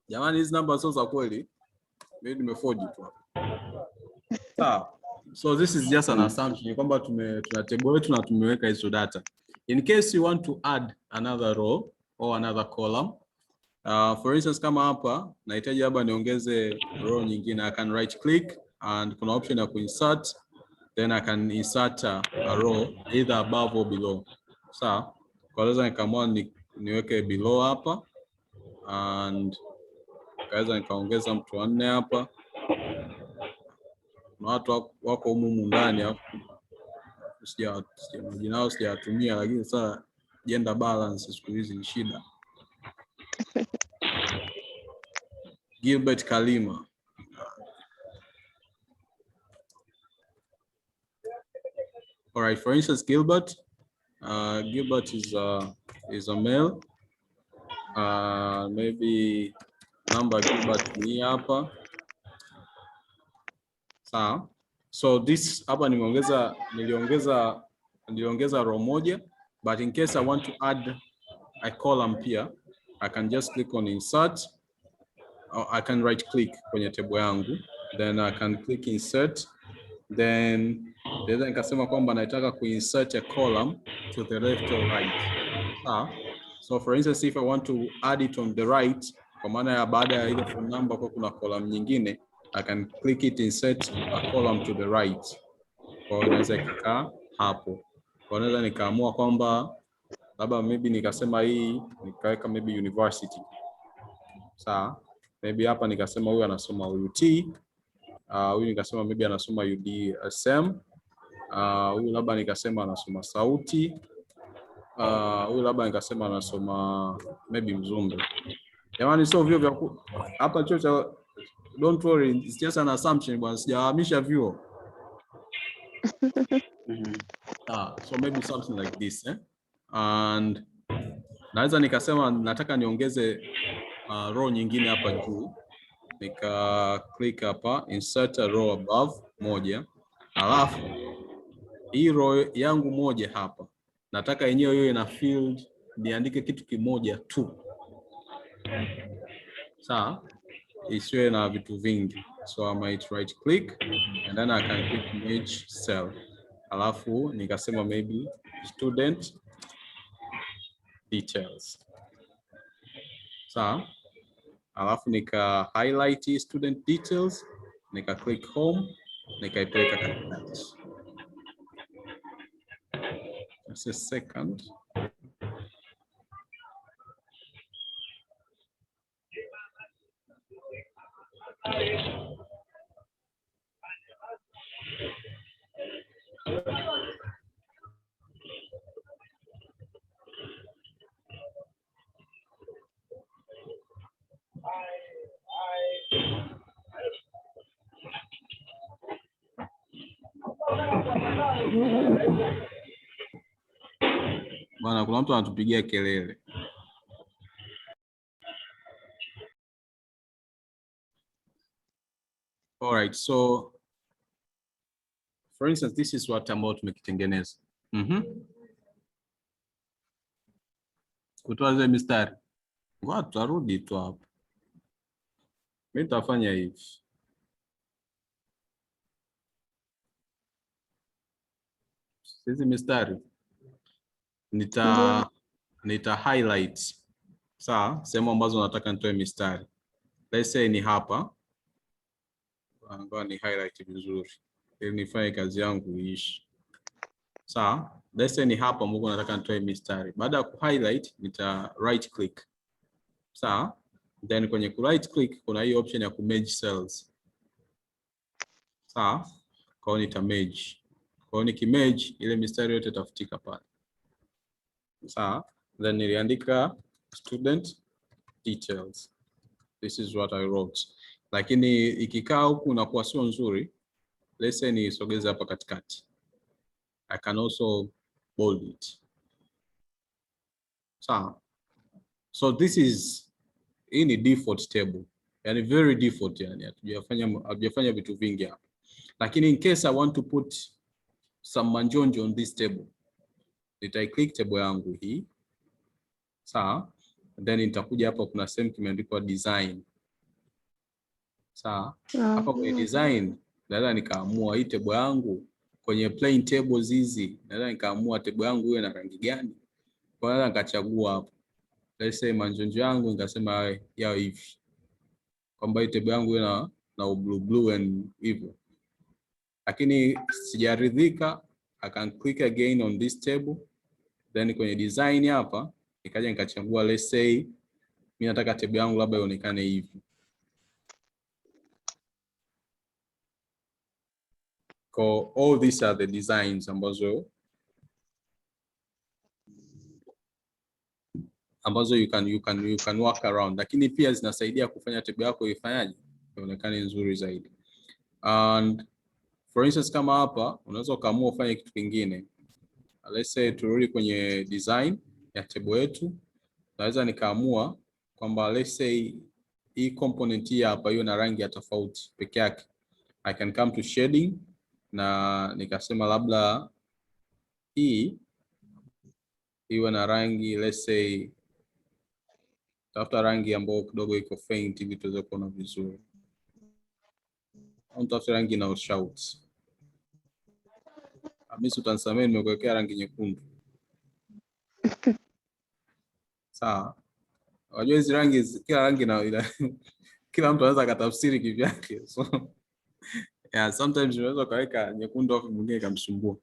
Jamani, hizi namba sio za kweli. Mimi nimeforge tu. Sawa. So this is just an assumption kwamba tuna table yetu na tumeweka hizo data. In case you want to add another row or another column, for instance kama hapa nahitaji labda niongeze row nyingine, I can right click and kuna option ya kuinsert, then I can insert a row either above or below. Sawa. Kwa hiyo nikaamua niweke below hapa and kaweza nikaongeza mtu wanne hapa. Na watu wako humu ndani hapo. Majina yao sijatumia, lakini sasa gender balance siku hizi ni shida. Gilbert Kalima. All right, for instance, Gilbert is a male. Maybe number Gilbert ni hapa. Sawa. So this hapa niliongeza row moja, but in case I want to add a column pia, I can just click on insert, or I can right click kwenye table yangu, then I can click insert, then nikasema kwamba nataka kuinsert a column to the left or right. So for instance, if I want to add it on the right, kwa maana ya baada ya ile phone number kwa kuna column nyingine, I can click it, insert a column to the right. Kwa hiyo naweza kikaa hapo. Kwa hiyo naweza nikaamua kwamba labda maybe nikasema hii nikaweka maybe university. Sawa. Maybe hapa nikasema huyu anasoma UT. Huyu nikasema maybe anasoma UDSM. Huyu labda nikasema anasoma Sauti. Huyu labda nikasema anasoma maybe Mzumbe. Jamani, sio vyo vya hapa chuo cha, don't worry, it's just an assumption bwana, sijahamisha vyuo. So maybe something like this, and naweza nikasema nataka niongeze row nyingine hapa juu, nika click hapa insert a row above moja, alafu hii row yangu moja hapa nataka yenyewe hiyo ina field niandike kitu kimoja tu. Sawa, isiwe na vitu vingi. So I might right click and then I can click merge cell. Alafu nikasema maybe student details. Sawa. Alafu nika highlight student details, nika click home, nikaipeleka katikati. Just a second. Bwana, kuna mtu anatupigia kelele. All right, so for instance, this is what ambao tumekitengeneza. Kutoa zile mistari. Ngoja tutarudi tu hapo. Mimi nitafanya hivi. Hizi mistari nita highlight. Sawa, sehemu ambazo nataka nitoe mistari. Let's say ni hapa. Ngoja ni highlight vizuri ili nifanye kazi yangu iishi. Sawa, let's say ni hapa ambapo nataka nitoe mistari. Baada ya ku highlight nita right click. Sawa, then kwenye ku right click kuna hii option ya ku merge cells. Sawa, kwa hiyo nita merge. Kwa hiyo nikimerge ile mistari yote itafutika pale. Sawa, then niliandika student details. This is what I wrote. Lakini ikikaa huku unakuwa sio nzuri. let's say nisogeze hapa katikati. I can also bold it. So this is hii ni default table. Yani very default, yani hatujafanya vitu vingi hapa. Lakini in case I want to put some manjonjo on this table, click table yangu hii. Sawa? Then nitakuja hapa kuna sehemu kimeandikwa design. Sawa? Hapa kwenye design naweza nikaamua hii table yangu kwenye plain tables hizi, naweza nikaamua table yangu iwe na rangi gani. Kwa hiyo nikachagua hapo. Let's say manjonjo yangu nikasema yao hivi. Kwamba hii table yangu iwe na blue and hivyo. Lakini sijaridhika, I can click again on this table. Then kwenye design hapa nikaja nikachagua, let's say mimi nataka table yangu labda ionekane hivi. All these are the designs ambazo you can work around, lakini pia zinasaidia kufanya table yako ifanyaje ionekane nzuri zaidi. And for instance kama hapa unaweza kaamua ufanye kitu kingine. Let's say turudi kwenye design ya table yetu. Naweza nikaamua kwamba let's say hii component hii hapa hiyo na rangi ya tofauti peke yake. I can come to shading na nikasema labda hii iwe na rangi, let's say tafuta rangi ambayo kidogo iko faint ili tuweze kuona vizuri. Au tafuta rangi na shout. Mimi utanisamee nimekuwekea rangi nyekundu. Sawa. Unajua hizi rangi, kila rangi na kila mtu anaweza katafsiri kivyake. So yeah, sometimes unaweza kaweka nyekundu au mwingine kamsumbua.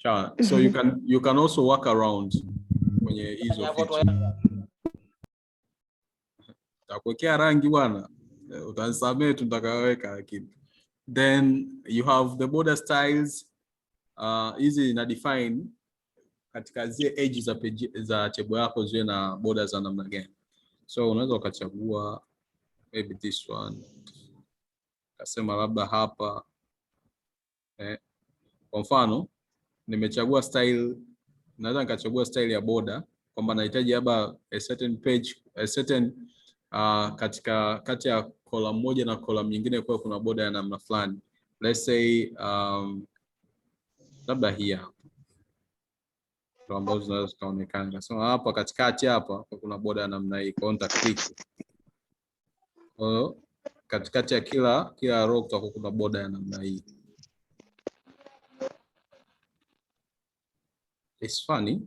Sawa. So you can also work around kwenye hizo features. Takuwekea rangi bwana. Utanisamee tutakaweka lakini. Then you have the border styles. Hizi ina define katika zile edges za table yako ziwe na border za namna gani. So unaweza ukachagua maybe this one. Kasema labda hapa kwa mfano nimechagua style, naweza nikachagua style ya border kwamba nahitaji labda a certain page, a certain katika kati ya column moja na column nyingine kwa kuna border ya namna fulani. Let's say labda hii hapa. Kwa ambazo zinaweza kuonekana. Nasema hapa katikati hapa kuna border ya namna hii. Kwa nita click. Katikati ya kila row kutakuwa kuna border ya namna hii. It's funny.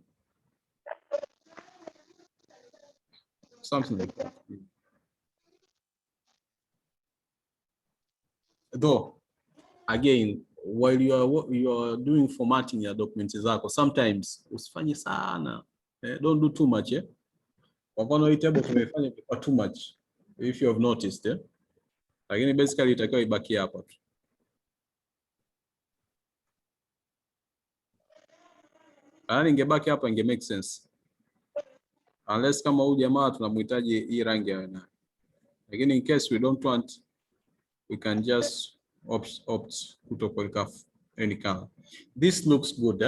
Something like that. Though, again, while you are doing formatting ya documents zako, sometimes usifanye sana. Don't do too much. Kwa mfano hii table tumefanya kwa too much. If you have noticed. Lakini basically itakiwa ibaki hapa tu. Ingebaki hapa inge make sense. Unless kama huyu jamaa tunamhitaji hii rangi ya nayo. Lakini in case we don't want, we can just opt kutokuweka any color. This looks good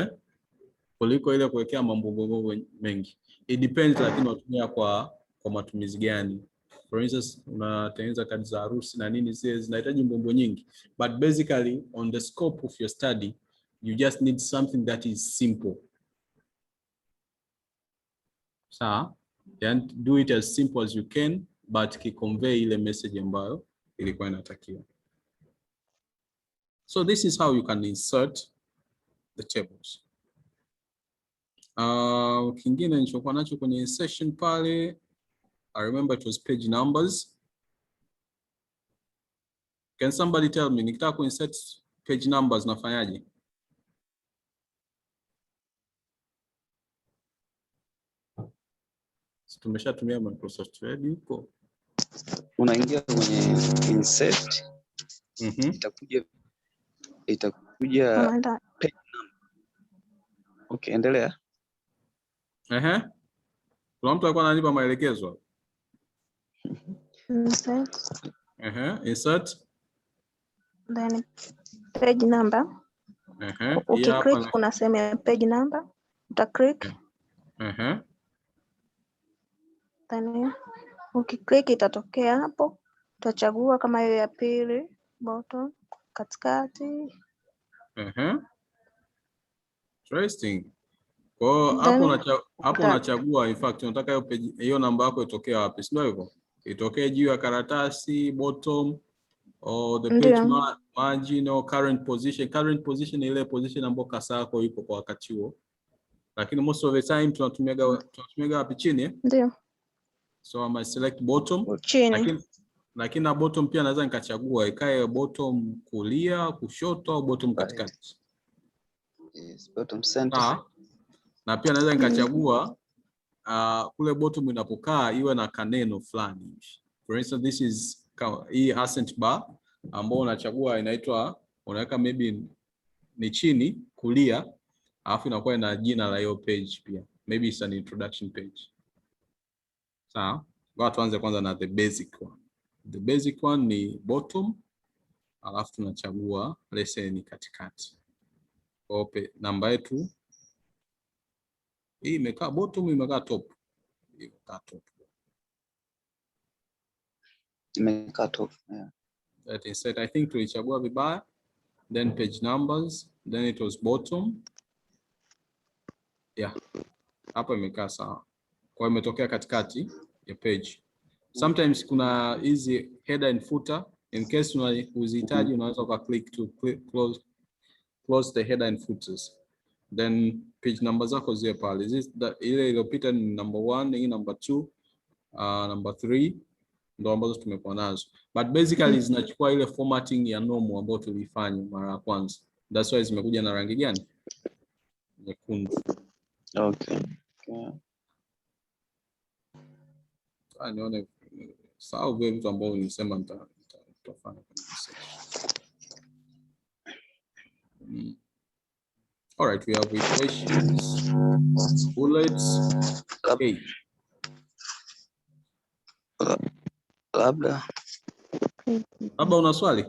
kuliko ile kuwekea mambo mengi. It depends lakini unatumia kwa matumizi gani. For instance, unatengeneza kadi za harusi na nini zile zinahitaji mambo nyingi. But basically on the scope of your study, you just need something that is simple. Sawa? And do it as simple as you can, but convey ile message ambayo ilikuwa inatakiwa. So this is how you can insert the tables. Kingine nilichokuwa nacho kwenye insertion pale, I remember it was page numbers. Can somebody tell me, nikitaka kuinsert page numbers nafanyaje? Tumeshatumia Microsoft Word huko. Unaingia kwenye insert. Itakuja page number. Okay, endelea. Kuna mtu alikuwa ananipa maelekezo. Insert. Insert. Then page number. Ukiclick hapa. kuna sehemu ya page number, uta click. Then ukiclick itatokea hapo, utachagua kama hiyo ya pili, bottom, katikati. Interesting. Kwa hapo unachagua, in fact unataka hiyo page, hiyo namba yako itokee wapi, sio hivyo? Itokee juu ya karatasi, bottom, or the page margin, or current position. Current position ile position ambayo kasa yako ipo kwa wakati huo. Lakini most of the time tunatumiaga wapi, chini? Ndio. So I might select bottom. Chini. Lakini na bottom pia naweza nikachagua ikae bottom kulia, kushoto, au bottom katikati. Yes, bottom center. Na pia naweza nikachagua kule bottom inapokaa iwe na kaneno fulani. For instance, this is hii accent bar ambao unachagua inaitwa, unaweka maybe ni chini kulia, alafu inakuwa ina jina la hiyo page pia. Maybe it's an introduction page. Sawa? Ngoja tuanze kwanza na the basic one. The basic one ni bottom, alafu tunachagua let's say ni katikati. Ope namba yetu hii imekaa bottom, imekaa top. Imekaa top. Imekaa top. Yeah. That is it. I think tulichagua vibaya. Then page numbers, then it was bottom. Yeah. Hapo imekaa sawa. Kwa imetokea katikati ya page. Sometimes kuna hizi header and footer. In case unahitaji unaweza click to close the header and footers. Then page number zako zile pale. Ile iliyopita ni number 1, hii number 2, number 3 ndo ambazo tumekuwa nazo. But basically zinachukua ile formatting ya normal ambayo tulifanya mara ya kwanza. That's why zimekuja na rangi gani? Nyekundu. Okay. Nione sawa vile vitu ambavyo nilisema nitafanya. All right, we have equations, bullets. Okay. Labda una swali?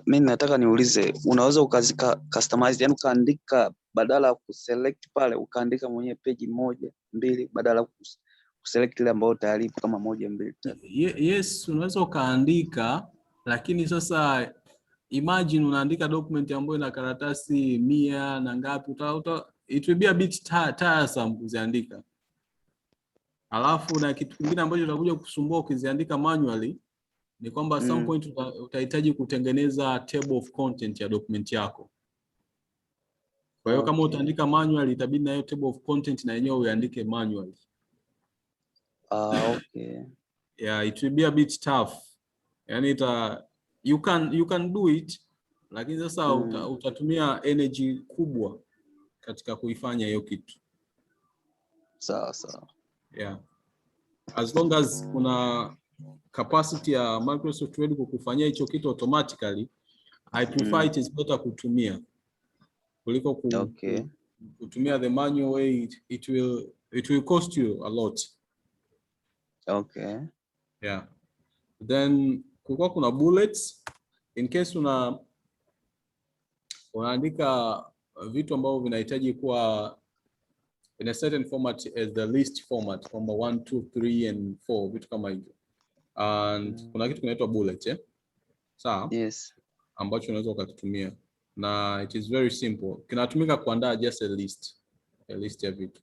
Mimi nataka niulize, unaweza ukazika customize, yani ukaandika badala ya kuselect pale ukaandika mwenyewe page 1, 2 badala ya kuselect ile ambayo tayari kama 1, 2, 3? Yes, unaweza ukaandika, lakini sasa imagine unaandika document ambayo ina karatasi 100 na ngapi, it will be a bit tiresome kuziandika. Alafu na kitu kingine ambacho utakuja kusumbua ukiziandika manually ni kwamba some point utahitaji kutengeneza table of content ya document yako. Kwa hiyo kama utaandika manually itabidi na hiyo table of content na yenyewe uiandike manually. Okay. Yeah, it will be a bit tough. Yani you can do it, lakini sasa utatumia energy kubwa katika kuifanya hiyo kitu. Sawa. Yeah. As long as kuna capacity ya Microsoft Word kukufanyia hicho kitu automatically, I prefer it is better kutumia kuliko kutumia the manual way. It will cost you a lot. Okay. Yeah. Then kuna bullets in case unaandika vitu ambavyo vinahitaji kuwa in a certain format as the list format, kwamba 1, 2, 3 and 4, vitu kama hivyo. And kuna kitu kinaitwa bullet, sawa? Yes. Ambacho unaweza ukakitumia. Na it is very simple. Kinatumika kuandaa just a list ya vitu.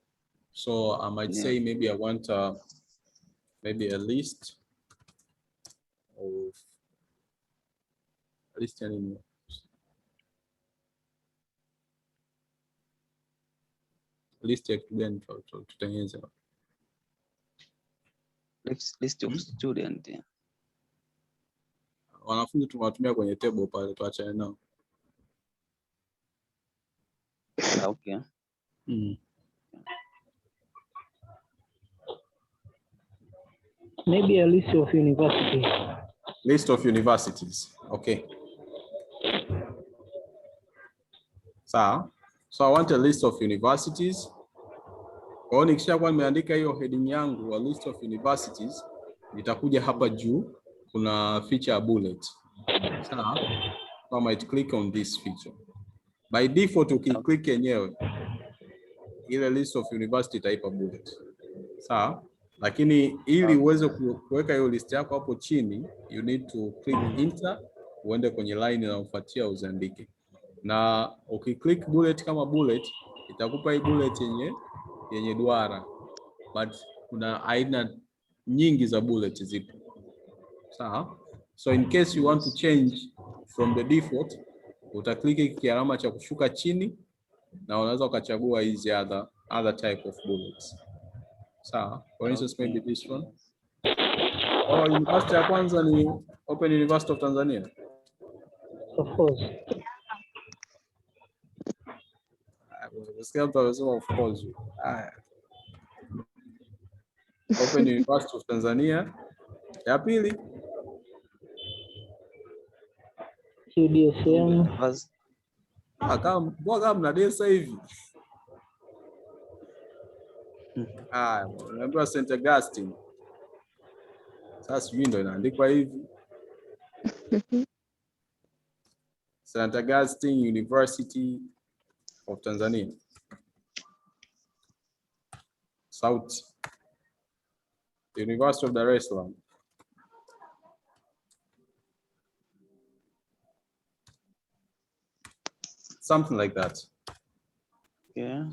So I might say maybe I want maybe a list of yani list ya kitu gani tutengeneze? List of student. Wanafunzi tunawatumia kwenye table pale, tuachane nao. Okay. Maybe a list of universities. List of universities. Okay. So I want a list of universities. Kwa hiyo nikishakuwa nimeandika hiyo heading yangu, a list of universities, nitakuja hapa juu kuna feature bullet. Sawa? I might click on this feature. By default, ukiclick yenyewe ile list of university type of bullet. Sawa? Lakini ili uweze kuweka hiyo list yako hapo chini, you need to click enter, uende kwenye line inayofuatia uziandike. Na ukiclick bullet kama bullet, itakupa hii bullet yenye duara. But kuna aina nyingi za bullet zipo. Sawa? So in case you want to change from the default, utaklik kialama cha kushuka chini na unaweza ukachagua hizi other type of bullets. Sawa? For instance, maybe this one. Oh, university ya kwanza ni Open University of Tanzania. Of course. Of course. Open University of Tanzania. Ya pili UDSM. kama mnadesa hivi. Unaambiwa St. Augustine. Sasa sijui ndio inaandikwa hivi. St. Augustine University of Tanzania. South University of Dar es Salaam. Something like that. Yeah.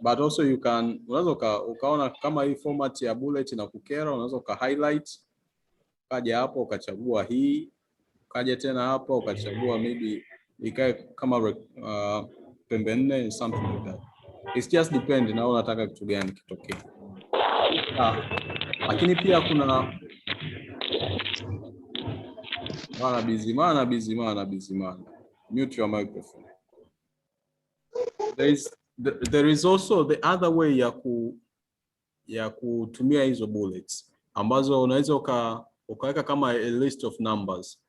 But also you can, unaweza ukaona kama hii format ya bullet na kukera, unaweza highlight, ukaja hapo ukachagua hii, ukaja tena hapo ukachagua maybe ikae kama pembe 4, something like that. It's just depend na unataka kitu gani kitokee. Lakini pia kuna busy. Mute your microphone. There is also the other way ya kutumia hizo bullets ambazo unaweza ukaweka kama a list of numbers.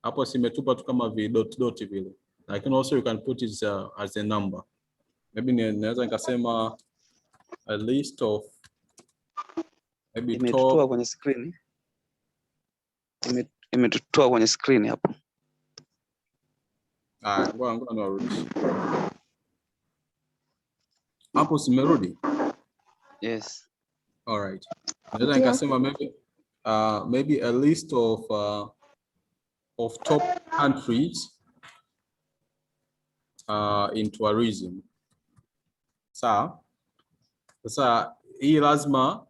Hapo simetupa tu kama dot vile. Lakini also you can put it as a number. Maybe naweza nikasema a list of maybe imetutoa kwenye screen. Imetutoa kwenye screen hapo. Ngoja narudi. Hapo simerudi? Yes. All right. Naweza nikasema maybe a list of top countries in tourism. Sasa hii lazima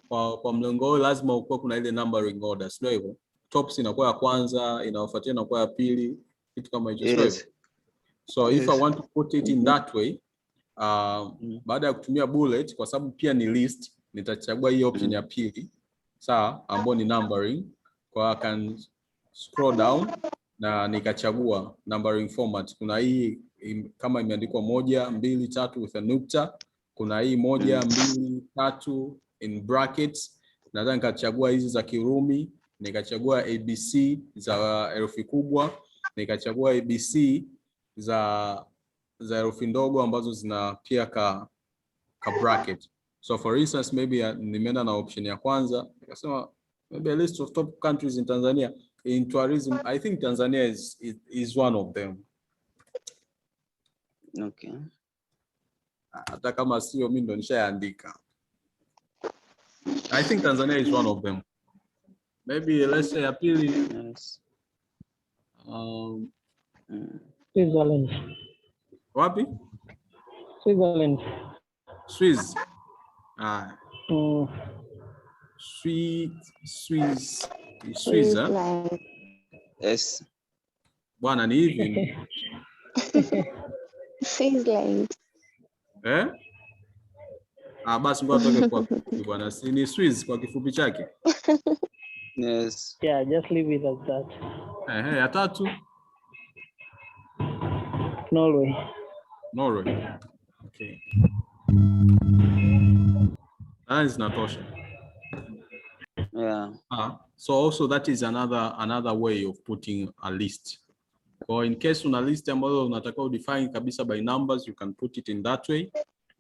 kwa mlengo lazima ukuwe kuna ile numbering order, sio hivyo? Tops inakuwa ya kwanza, inayofuatia inakuwa ya pili, kitu kama hicho, sio hivyo? So if I want to put it in that way, baada ya kutumia bullet, kwa sababu pia ni list, nitachagua hii option ya pili, sawa, ambayo ni numbering. Kwa I can scroll down na nikachagua numbering format. Kuna hii kama imeandikwa 1, 2, 3 with a nukta. Kuna hii 1, 2, 3 in brackets. Naweza nikachagua hizi za Kirumi, nikachagua ABC za herufi kubwa, nikachagua ABC za herufi ndogo ambazo zina pia ka bracket. So for instance, maybe nimeenda na option ya kwanza, nikasema maybe a list of top countries in Tanzania in tourism. I think Tanzania is one of them. Okay. Hata kama sio mimi ndo nishaandika. I think Tanzania is one of them. Maybe let's say ya pili. Yes. Switzerland. Wapi? Switzerland. Swiss. Swiss. Yes. Bwana ni hivi. Switzerland. Basi ngoja toke kwa bwana, si ni Swiss kwa kifupi chake. Yes. Yeah, just leave it as that. Ya tatu. Norway. Okay. Is natosha. Yeah. So also that is another way of putting a list. So in case una list ambazo unatakiwa udefine kabisa by numbers, you can put it in that way.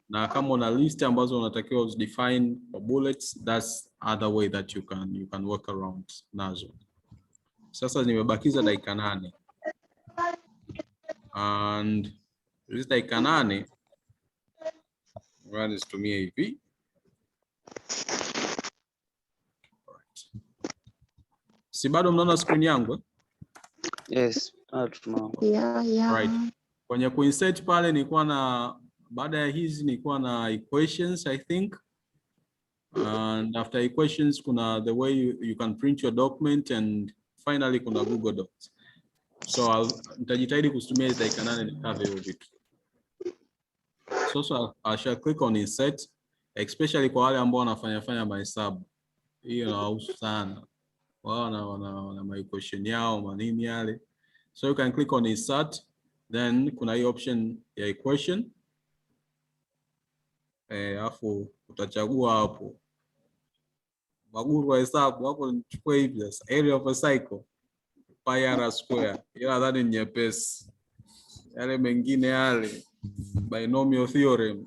Na kama una list ambazo unatakiwa udefine by bullets, that's other way that you can work around nazo. Sasa nimebakiza dakika 8. and hizi dakika 8 nizitumie hivi. Si bado mnaona screen yangu? Yes, tunaona. Yeah. Right. Kwenye kuinsert pale nilikuwa na, baada ya hizi nilikuwa na equations I think. And after equations kuna the way you can print your document, and finally kuna Google Docs. So nitajitahidi kutumia hizo dakika 8 nikave hiyo vitu. So I shall click on insert, especially kwa wale ambao wanafanya mahesabu. Hiyo inawahusu sana. Wao wana equation yao manini yale. So you can click on insert, then kuna hii option ya equation. Alafu utachagua hapo. Maguru wa hesabu hapo, nichukue hivi sasa. Area of a cycle pi r square. Ila nadhani ni nyepesi. Yale mengine yale binomial theorem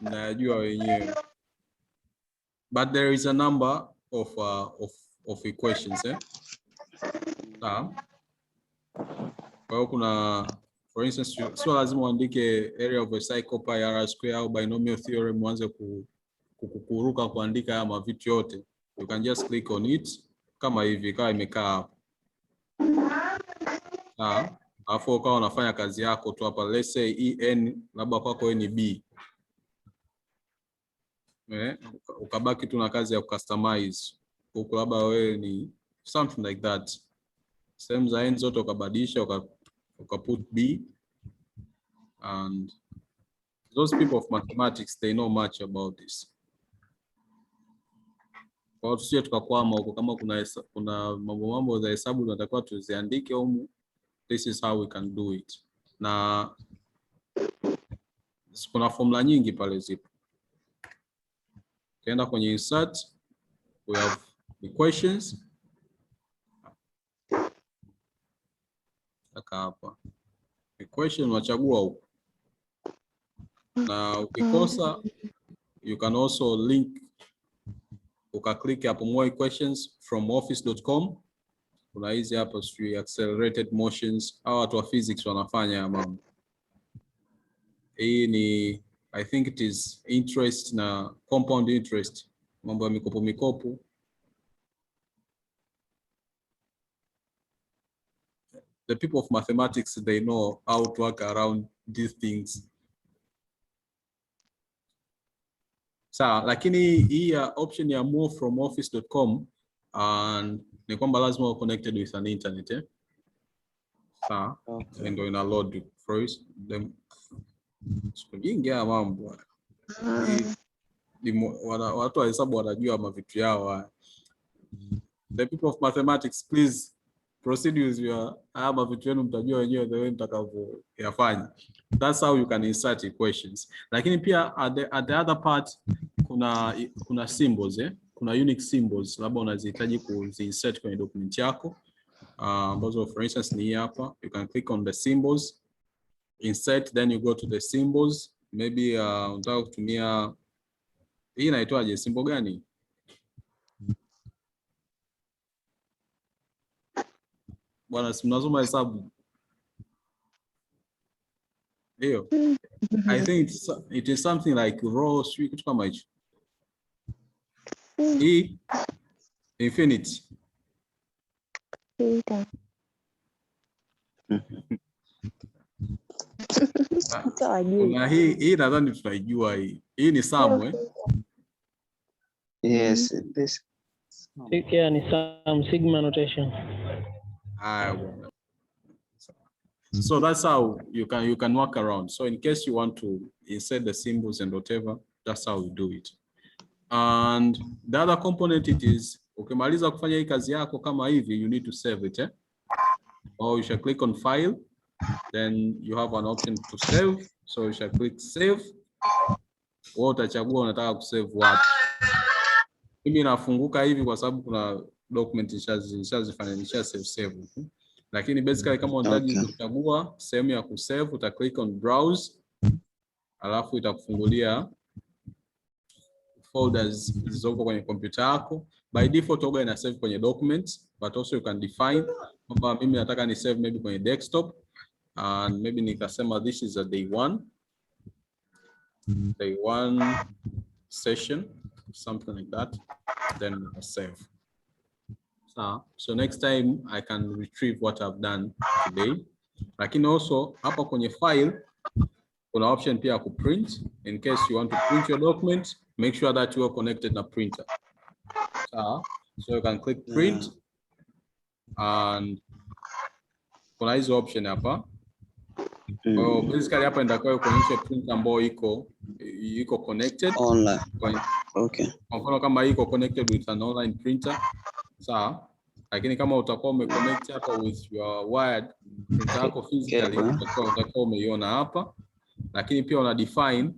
mnajua wenyewe. But there is a number of equations, Kwa hiyo kuna, for instance, sio lazima uandike area of a cycle pi r square au binomial theorem uanze kukuruka kuandika haya mavitu yote. You can just click on it kama hivi, kama imekaa hapo. Alafu ukawa unafanya kazi yako tu hapa. Let's say en labda kwako ni b. Ukabaki tu na kazi ya customize. Huko labda wewe ni something like that. Sehemu za n zote ukabadilisha ukaput b, and those people of mathematics, they know much about this. Kwa tusije tukakwama huko, kama kuna mambo za hesabu tunatakiwa tuziandike humu. This is how we can do it. Na kuna formula nyingi pale zipo. Ukienda kwenye insert, we have equations. Hapa equation unachagua huko, na ukikosa you can also link, ukaklik hapo more equations from office.com. Kuna hizi hapa accelerated motions, au watu wa physics wanafanya mambo. Hii ni, I think it is interest na compound interest, mambo ya mikopo. The people of mathematics, they know how to work around these things. Sawa, lakini hii option ya more from office.com and ni kwamba lazima uwe connected with an internet, Sawa, okay. Ndio ina load for them. Siku nyingi ya mambo. Watu wa hesabu wanajua mavitu yao. The people of mathematics, please proceed with your mavitu yenu, mtajua wenyewe the way mtakavyoyafanya. That's how you can insert equations. Lakini pia at the other part kuna symbols, kuna unique symbols labda unazihitaji kuziinsert kwenye document yako, ambazo for instance ni hapa. You can click on the symbols, insert, then you go to the symbols. Maybe unataka kutumia hii inaitwaje, symbol gani? Bwana, si mnasoma hesabu. Hiyo. I think it is something like row, kitu kama hicho. E infinity. Na hii nadhani tutaijua hii. Hii ni sum, Yes, this. Yeah, ni sum, sigma notation. So that's how you can work around. So in case you want to insert the symbols and whatever, that's how we do it. And the other component it is, ukimaliza kufanya hii kazi yako kama hivi, you need to save it, or you shall click on file, then you have an option to save. So you shall click save. Wewe utachagua unataka kusave wapi. Mimi nafunguka hivi kwa sababu kuna document nishazifanya save. Lakini basically kama unataka kuchagua sehemu ya kusave, uta click on browse, alafu itakufungulia folders zilizopo kwenye kompyuta yako. By default huwa ina save kwenye documents, but also you can define kwamba mimi nataka ni save maybe kwenye desktop, and maybe nikasema this is a day one session, something like that, then I save. So next time I can retrieve what I've done today. Lakini also hapa kwenye file kuna option pia ku print. In case you want to print your document, make sure that you are connected na printer. So you can click print, and kuna hizo option hapa. So basically hapa ndakayo kuonyesha printer ambayo iko connected online. Okay. Kwa mfano kama iko connected with an online printer, sawa. Lakini kama utakuwa umeconnect hapa with your wired printer yako physically, utakuwa umeiona hapa. Lakini pia una define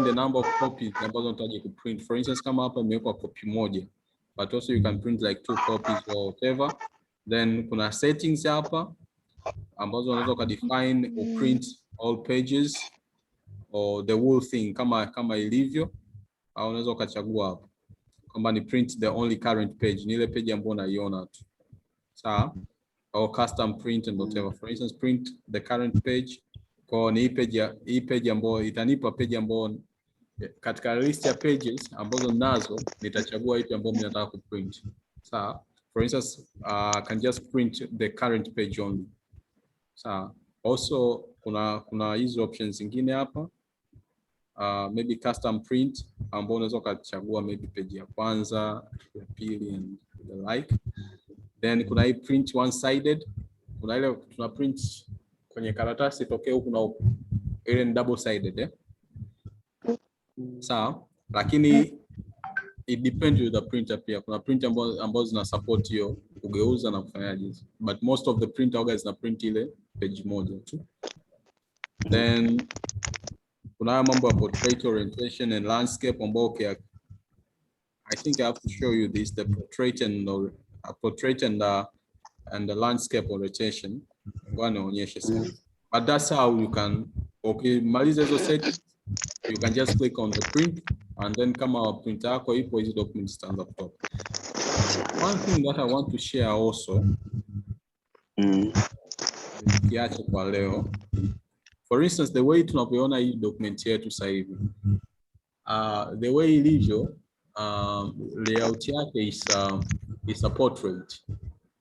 the number of copies ambazo unataka ku print. For instance, kama hapa imewekwa copy moja, but also you can print like 2 copies or whatever. Then kuna settings hapa ambazo unaweza ka define or print all pages or the whole thing kama ilivyo, au unaweza ukachagua hapa kama ni print the only current page, ni ile page ambayo unaiona tu. Sawa? Or custom print and whatever. For instance, print the current page. Kwa ni hii page ambayo itanipa page ambayo katika list ya pages ambazo nazo nitachagua ipi ambayo mimi nataka kuprint. Sawa? For instance, I can just print the current page only. Sawa? Also kuna hizo options zingine hapa. Maybe custom print ambao unaweza kuchagua maybe page ya kwanza, ya pili and the like. Then kuna hii print one sided. Kuna ile tuna print kwenye karatasi tokea huku na huku. Ile ni double sided, Sawa? Lakini it depends with the printer pia. Kuna printer ambazo zina support hiyo kugeuza na kufanyaje. But most of the printer guys zina print ile page moja tu. Then kuna mambo ya portrait orientation and landscape ambao okay, I think I have to show you this, the portrait and the landscape orientation. Naonyesha sasa. But that's how you can, okay, maliza hizo settings, you can just click on the print, and then kama printer yako ipo hizo documents stand up top. One thing that I want to share also, kiache kwa leo. For instance, the way tunavyoona hii document yetu sasa hivi, the way ilivyo, layout yake is a portrait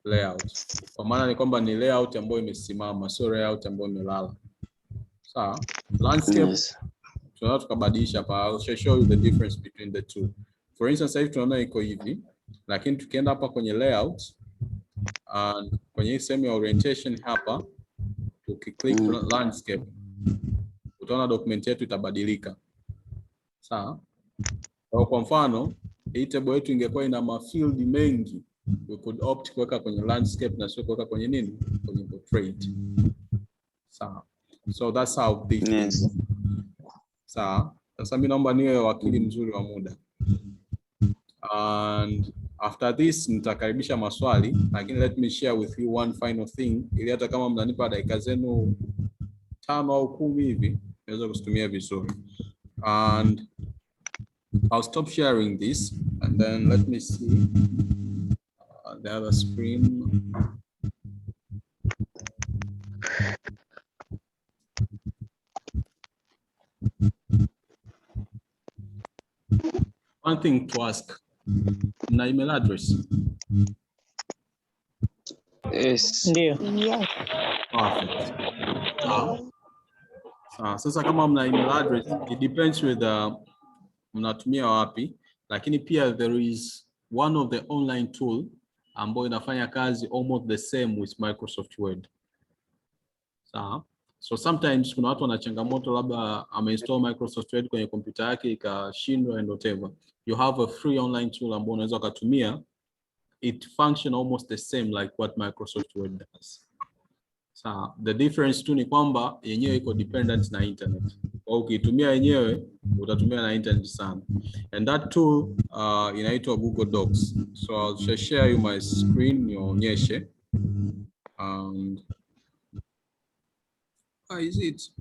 layout. Kwa maana ni kwamba ni layout ambayo imesimama, sio layout ambayo imelala. Sawa? Landscape tunataka tukabadilisha hapa. I'll show you the difference between the two. For instance, hivi tunaona iko hivi, lakini tukienda hapa kwenye layout and kwenye hii sehemu ya orientation hapa, tukiclick landscape, utaona document yetu itabadilika. Sawa? Kwa mfano, hii table yetu ingekuwa ina mafield mengi, we could opt kuweka kwenye landscape na sio kuweka kwenye nini? Kwenye portrait. Sawa? So that's how this is. Sawa? Sasa mimi naomba niwe wakili mzuri wa muda. And after this nitakaribisha maswali, lakini let me share with you one final thing, ili hata kama mnanipa dakika zenu 5 au 10 hivi naweza kuzitumia vizuri. And I'll stop sharing this and then let me see the other screen. One thing to ask, na email address? Yes. Ndio. Yes. Perfect. Sasa kama mna email address, it depends with mnatumia wapi, lakini pia there is one of the online tool ambayo inafanya kazi almost the same with Microsoft Word. So sometimes kuna watu wana changamoto, labda ameinstall Microsoft Word kwenye kompyuta yake ikashindwa and whatever. You have a free online tool ambayo unaweza kutumia. It function almost the same like what Microsoft Word does. So the difference tu ni kwamba yenyewe iko dependent na internet. Kwa ukitumia yenyewe utatumia na internet sana. And that tool inaitwa Google Docs. So I'll share you my screen nionyeshe. And how is it?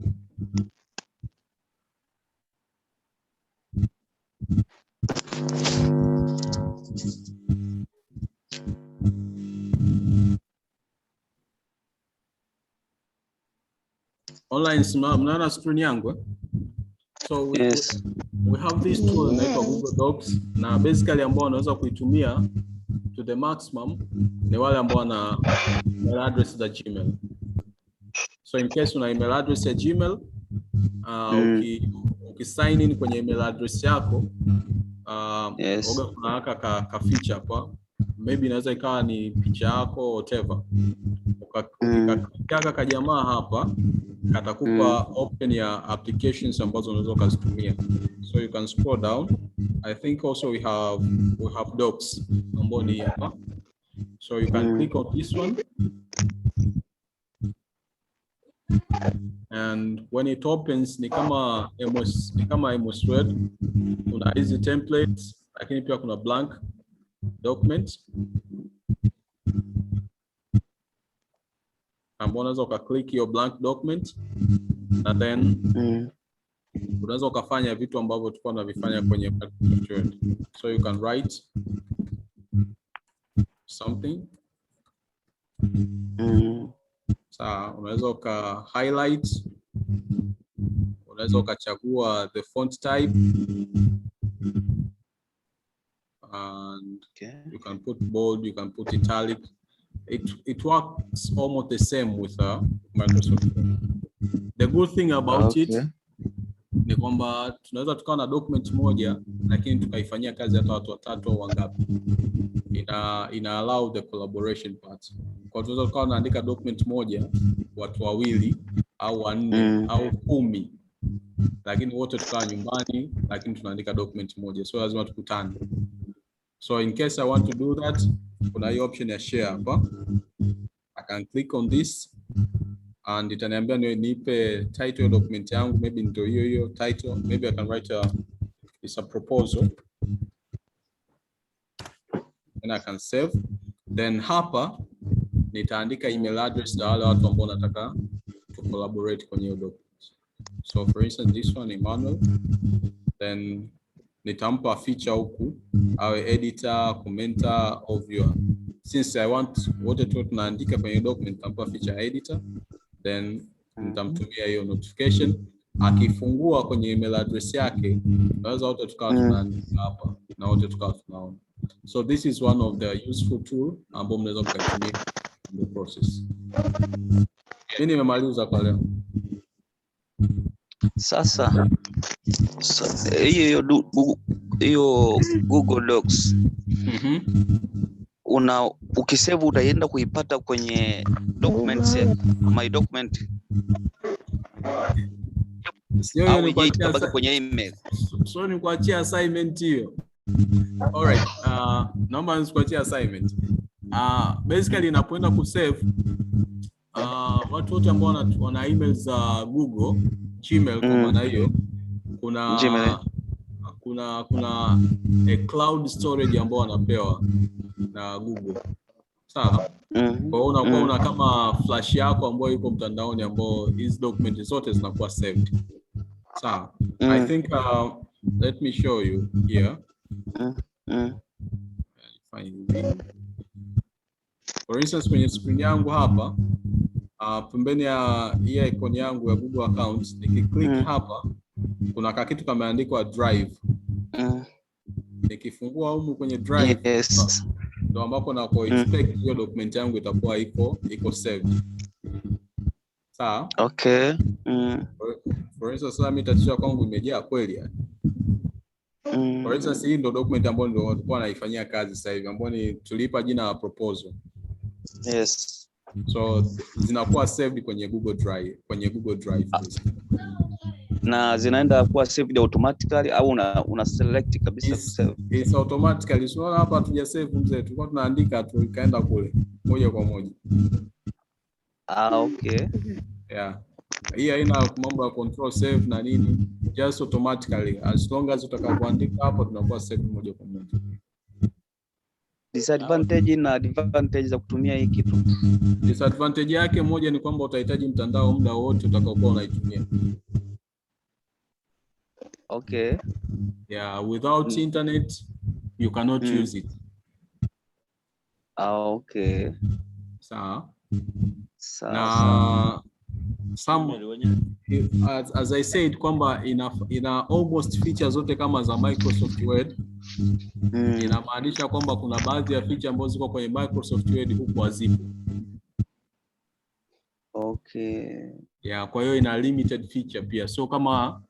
online, mnaona screen yangu eh? So Yes. we have this tool inaitwa Google Docs, na basically ambao unaweza kuitumia to the maximum ni wale ambao wana email address za Gmail. So in case una email address ya Gmail, ukisign in kwenye email address yako, Yes. oga kunawaka ka feature hapa, maybe inaweza ikawa ni picha yako whatever. Ukikaka kajamaa hapa katakupa open ya applications ambazo unaweza kuzitumia. So you can scroll down. I think also we have Docs ambao ni hapa. So you can click on this one. And when it opens ni kama MS Word, kuna hizi templates, lakini pia kuna blank document ambao unaweza ukaclick your blank document, na then unaweza ukafanya vitu ambavyo tulikuwa tunavifanya kwenye Microsoft Word. So you can write something. Sawa, unaweza uka highlight, unaweza ukachagua the font type, and you can put bold, you can put italic. It works almost the same with Microsoft Word. The good thing about it ni kwamba tunaweza tukawa na document moja lakini tukaifanyia kazi hata watu watatu au wangapi. Ina allow the collaboration part. Kwa tunaweza tukawa naandika document moja watu wawili au wanne au 10, lakini wote tukawa nyumbani lakini tunaandika document moja, so lazima tukutane. So in case I want to do that, kuna hii option ya share hapa. I can click on this and itaniambia nipe title ya document yangu, maybe ndio hiyo title, maybe I can write it's a proposal, and I can save. Then hapa nitaandika email address za wale watu ambao nataka to collaborate kwenye hiyo document. So for instance this one Emmanuel, then nitampa feature huku awe editor, commenter or viewer. Since I want wote tu tunaandika kwenye document, nitampa feature editor, then nitamtumia hiyo notification. Akifungua kwenye email address yake, naweza wote tukawa tunaandika hapa na wote tukawa tunaona. So this is one of the useful tool ambao mnaweza kutumia in the process. Mimi nimemaliza kwa leo. Sasa hiyo Google Docs ukisave utaenda kuipata kwenye documents, my document, sio ni kuipata kwenye email. So ni kuachia assignment hiyo. All right, naomba nikuachie assignment. Basically inapoenda kusave, watu wote ambao wana emails za Google Gmail, kwa maana hiyo kuna a cloud storage ambao wanapewa na Google. Sawa? Kwa hiyo unakuwa una kama flash yako ambayo iko mtandaoni ambao hizo document zote zinakuwa saved. Sawa? I think let me show you here. For instance kwenye screen yangu hapa, pembeni ya hii icon yangu ya Google account, nikiklik hapa kuna kitu kameandikwa drive. Nikifungua humu kwenye drive, ndio ambapo na expect hiyo document yangu itakuwa iko saved. Sawa? Okay. For instance sasa mimi tatizo kwangu imejaa kweli yani. For instance hii ndio document ambayo ndio tulikuwa naifanyia kazi sasa hivi, ambayo ni tulipa jina la proposal. Yes. So zinakuwa saved kwenye Google Drive. Na zinaenda kuwa saved automatically au una select kabisa save? It's automatically. So hapa hatuja save mzee, tulikuwa tunaandika tu ikaenda kule moja kwa moja. Okay. Yeah. Hii haina mambo ya control save na nini, just automatically as long as utakapoandika hapo tunakuwa save moja kwa moja. Disadvantage na advantage za kutumia hii kitu. Disadvantage yake moja ni kwamba utahitaji mtandao muda wote utakaokuwa unaitumia. Okay. Yeah, without internet you cannot use it. Okay. Sawa. Sawa. Na as I said kwamba ina almost features zote kama za Microsoft Word. Inamaanisha kwamba kuna baadhi ya feature ambazo ziko kwenye Microsoft Word huku hazipo. Okay. Yeah, kwa hiyo ina limited feature pia. So kama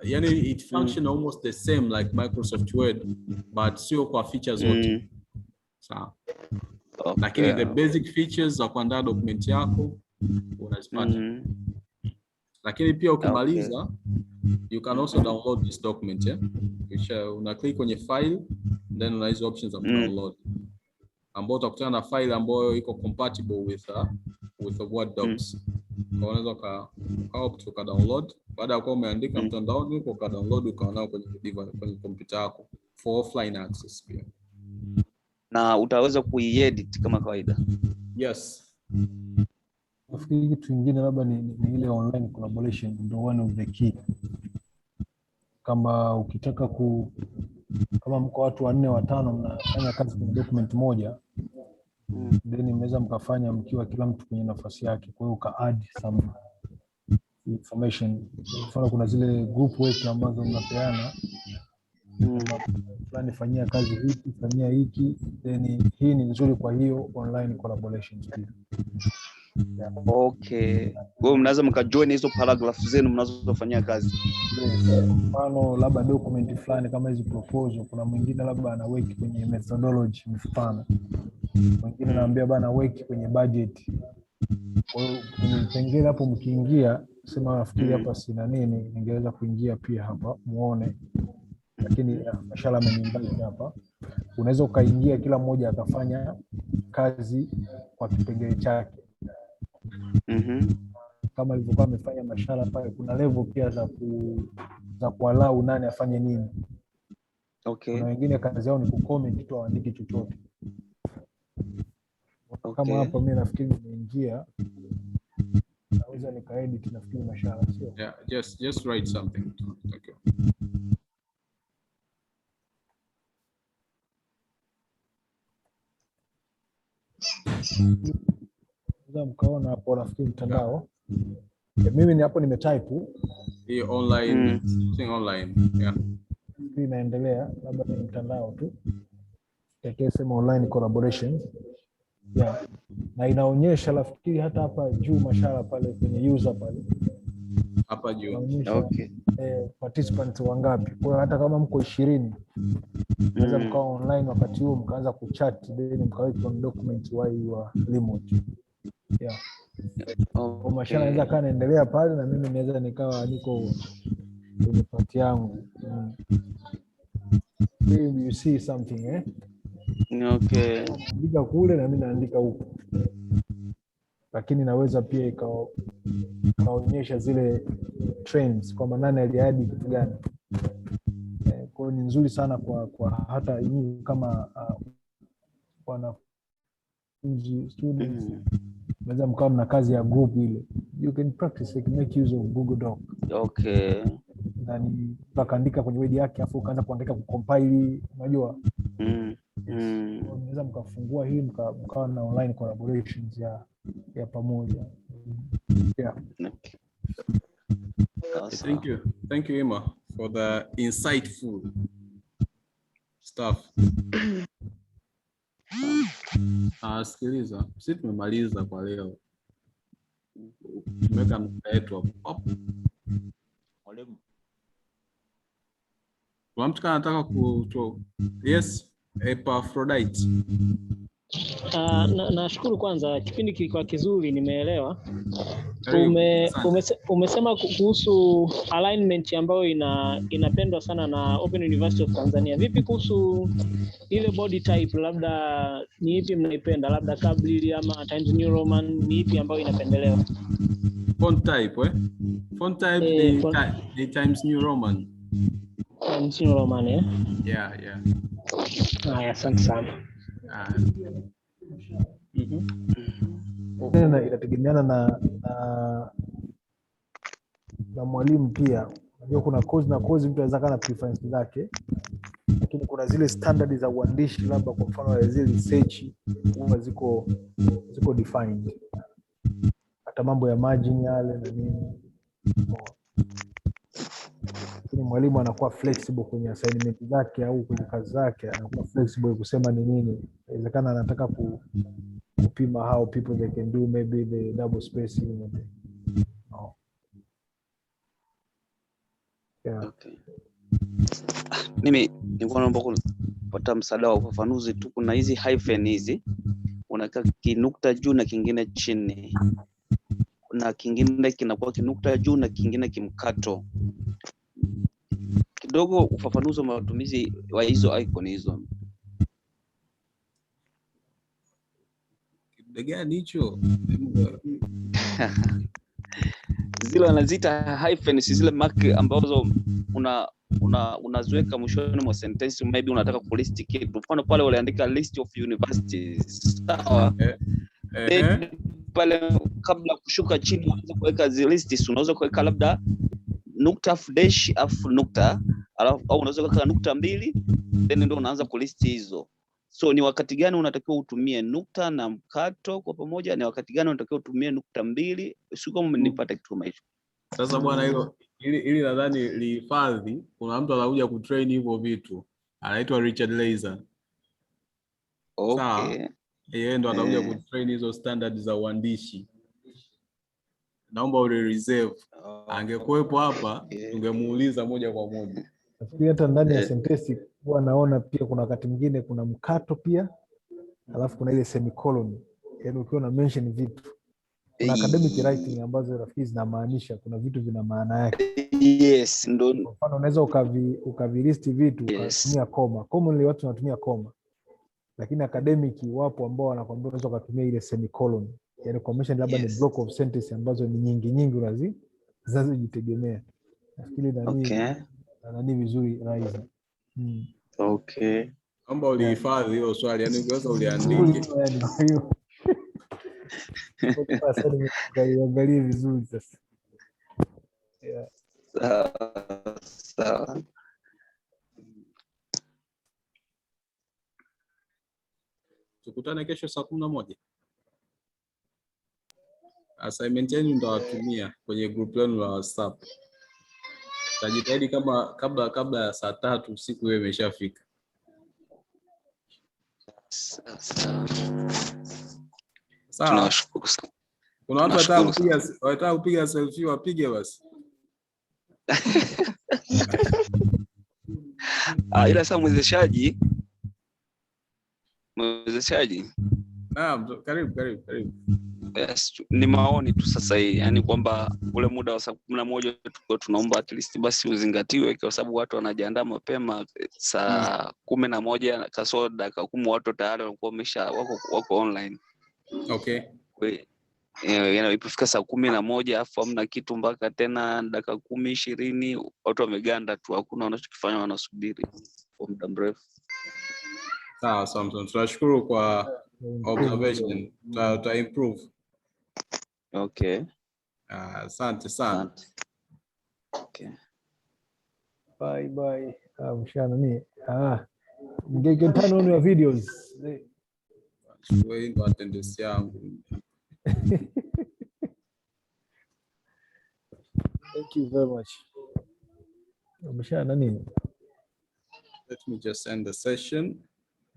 yani it function almost the same like Microsoft Word but sio kwa features zote. Sawa. Okay. Lakini the basic features za kuandaa document yako unazipata. Lakini pia ukimaliza you can also download this document, kisha una click kwenye file then una hizo options za download ambao utakutana na file ambayo iko compatible with Word docs. Kwa unaweza ka download baada ya kuwa umeandika mtandaoni uka download ukaona kwenye kompyuta yako for offline access pia. Na utaweza kuiedit kama kawaida. Yes. Nafikiri kitu kingine labda ni ile online collaboration ndio one of the key. Kama ukitaka kama mko watu 4 5 mnafanya kazi kwenye document moja, then mnaweza mkafanya mkiwa kila mtu kwenye nafasi yake. Kwa hiyo uka add some information. Mfano kuna zile group work ambazo mnapeana. Fulani fanyia kazi hiki, fanyia hiki, then hii ni nzuri kwa hiyo online collaborations pia. Yeah. Okay. Kwa hiyo mnaweza mkajoin hizo paragraph zenu mnazofanyia kazi. Mfano labda document fulani kama hizi proposal, kuna mwingine labda ana work kwenye methodology mfano. Mwingine anaambia bana work kwenye budget. Kwa hiyo kwenye hapo mkiingia sema nafikiri hapa sina nini, ningeweza kuingia pia hapa muone. Lakini mashallah amenimbali hapa. Unaweza ukaingia kila mmoja akafanya kazi kwa kipengele chake. Kama ilivyokuwa amefanya mashala pale, kuna level pia za kualau nani afanye nini. Okay. Kuna wengine kazi yao ni kucomment tu, aandike chochote. Okay. Kama hapo mimi nafikiri nimeingia, naweza nikaedit nafikiri mashala sio? Yeah, just write something. Okay. Mkaona hapo nafikiri mtandao. Mimi ni hapo nimetype hii online thing online. Yeah. Hii inaendelea labda ni mtandao tu. Sema online collaboration. Yeah. Na inaonyesha nafikiri hata hapa juu mashala pale kwenye user pale. Hapa juu. Okay. Participants wangapi. Kwa hiyo hata kama mko 20 mnaweza mkao online wakati huo mkaanza kuchat then mkaweka document while you are remote. Yeah. Okay. Mashala naweza kaa naendelea pale na mimi naweza nikawa niko kwenye part yangu. You see something Okay. Andika kule na mimi naandika huko. Lakini naweza pia ikaonyesha zile trends kwamba nani aliadi kitu gani. Kwa ni nzuri sana kwa hata hii kama wanafunzi students. Naweza mkawa mna kazi ya group ile. You can practice, you can make use of Google Doc. Okay. Na ni ukaandika kwenye Word yake afu ukaanza kuandika kucompile, unajua? Unaweza mkafungua hii mkawa na online collaborations ya pamoja. Yeah. Awesome. Thank you Emma for the insightful stuff. Sikiliza, sisi tumemaliza kwa leo. Tumeweka nukta yetu hapo. Mwalimu. Kuna mtu anataka kutoa. Yes, Epaphrodites. Nashukuru kwanza, kipindi kilikuwa kizuri, nimeelewa. Umesema kuhusu alignment ambayo inapendwa sana na Open University of Tanzania. Vipi kuhusu ile body type, labda ni ipi mnaipenda, labda Cabral ama Times New Roman, ni ipi ambayo inapendelewa? Font type, Font type ni Times New Roman. Times New Roman, Yeah. Haya, asante sana. Inategemeana na mwalimu pia. Unajua kuna course na course mtu anaweza kana preference zake. Lakini kuna zile standard za uandishi labda kwa mfano zile research huwa ziko defined. hata mambo ya margin yale na nini. Lakini mwalimu anakuwa flexible kwenye assignment zake au kwenye kazi zake, anakuwa flexible kusema ni nini. Inawezekana anataka kupima how people they can do maybe the double spacing. No. Yeah. Okay. Mimi nilikuwa naomba kupata msaada wa ufafanuzi tu. Kuna hizi hyphen hizi, unakaa kinukta juu na kingine chini, na kingine kinakuwa kinukta juu na kingine kimkato. Kidogo ufafanuzi wa matumizi wa hizo icon hizo. Kitu gani hicho? Zile wanazita hyphen, si zile mark ambazo unaziweka mwishoni mwa sentence, maybe unataka kulist kitu. Mfano pale uliandika list of universities. Sawa. Pale kabla kushuka chini unaweza kuweka zile lists, unaweza kuweka labda nukta dash afu nukta, alafu au unaweza kuweka nukta mbili, then ndio unaanza kulist hizo. So ni wakati gani unatakiwa utumie nukta na mkato kwa pamoja, ni wakati gani unatakiwa utumie nukta mbili? Sio kama mmenipata kitu kama hicho. Sasa bwana, hilo ili nadhani lihifadhi, kuna mtu anakuja kutrain hivyo vitu, anaitwa Richard Leiser. Okay. Yeye ndo anakuja kutrain hizo standards za uandishi. Naomba ule reserve. Angekuepo hapa tungemuuliza moja kwa moja. Nafikiri hata ndani ya sentence huwa naona pia kuna wakati mwingine kuna mkato pia, alafu kuna ile semicolon. Yaani ukiwa na mention vitu, kuna academic writing ambazo rafiki zinamaanisha kuna vitu vina maana yake. Yes, ndo Kwa mfano unaweza ukavilist vitu ukatumia koma. Commonly watu wanatumia koma. Lakini academic wapo ambao wanakuambia unaweza kutumia ile semicolon. Yaani commission labda ni block of sentence ambazo ni nyingi zinazojitegemea. Nafikiri nani vizuri Raiza. Okay. Naomba ulihifadhi hilo swali, yani unaweza uliandike. Angalie vizuri sasa. Yeah. Sawa. Tukutane kesho saa 11. Assignment yenu nitawatumia kwenye group lenu la WhatsApp. Tajitahidi kama kabla ya saa 3 usiku iwe imeshafika. Sawa. Tunashukuru sana. Kuna watu wataka kupiga selfie, wapige basi. Ila sasa mwezeshaji. Naam, karibu. Yes, ni maoni tu sasa hii, yani kwamba ule muda wa saa 11 tulikuwa tunaomba at least basi uzingatiwe, kwa sababu watu wanajiandaa mapema. Saa 11 kasoro dakika 10 watu tayari walikuwa wako online. Okay. Yani ipofika saa 11 afu hamna kitu mpaka tena dakika 10 20 watu wameganda tu, hakuna wanachokifanya, wanasubiri kwa muda mrefu. Sawa, Samson. Tunashukuru kwa observation. Tuta improve. Okay. Asante sana. Okay. Bye. Mshana you can turn on your videos. Ndo attendance yangu. Thank you very much. Mshana Let me just end the session.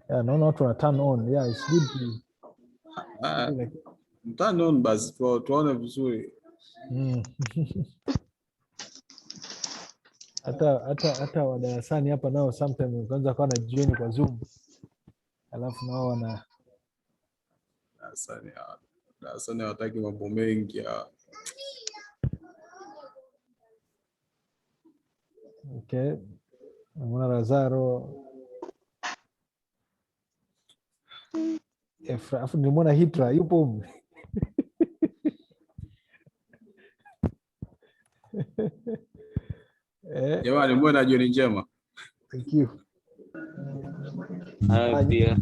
Yeah, no, not to turn on. Yeah, it's good to turn on basi tuone vizuri. Hata wa darasani hapa nao sometimes kwanza kwa na join kwa Zoom. Alafu nao wana darasani hawataki mambo mengi ya. Okay. Mwana Lazaro. Afu nimeona Hitra yupo. Jamani, mbona jioni njema. Thank you. Pia.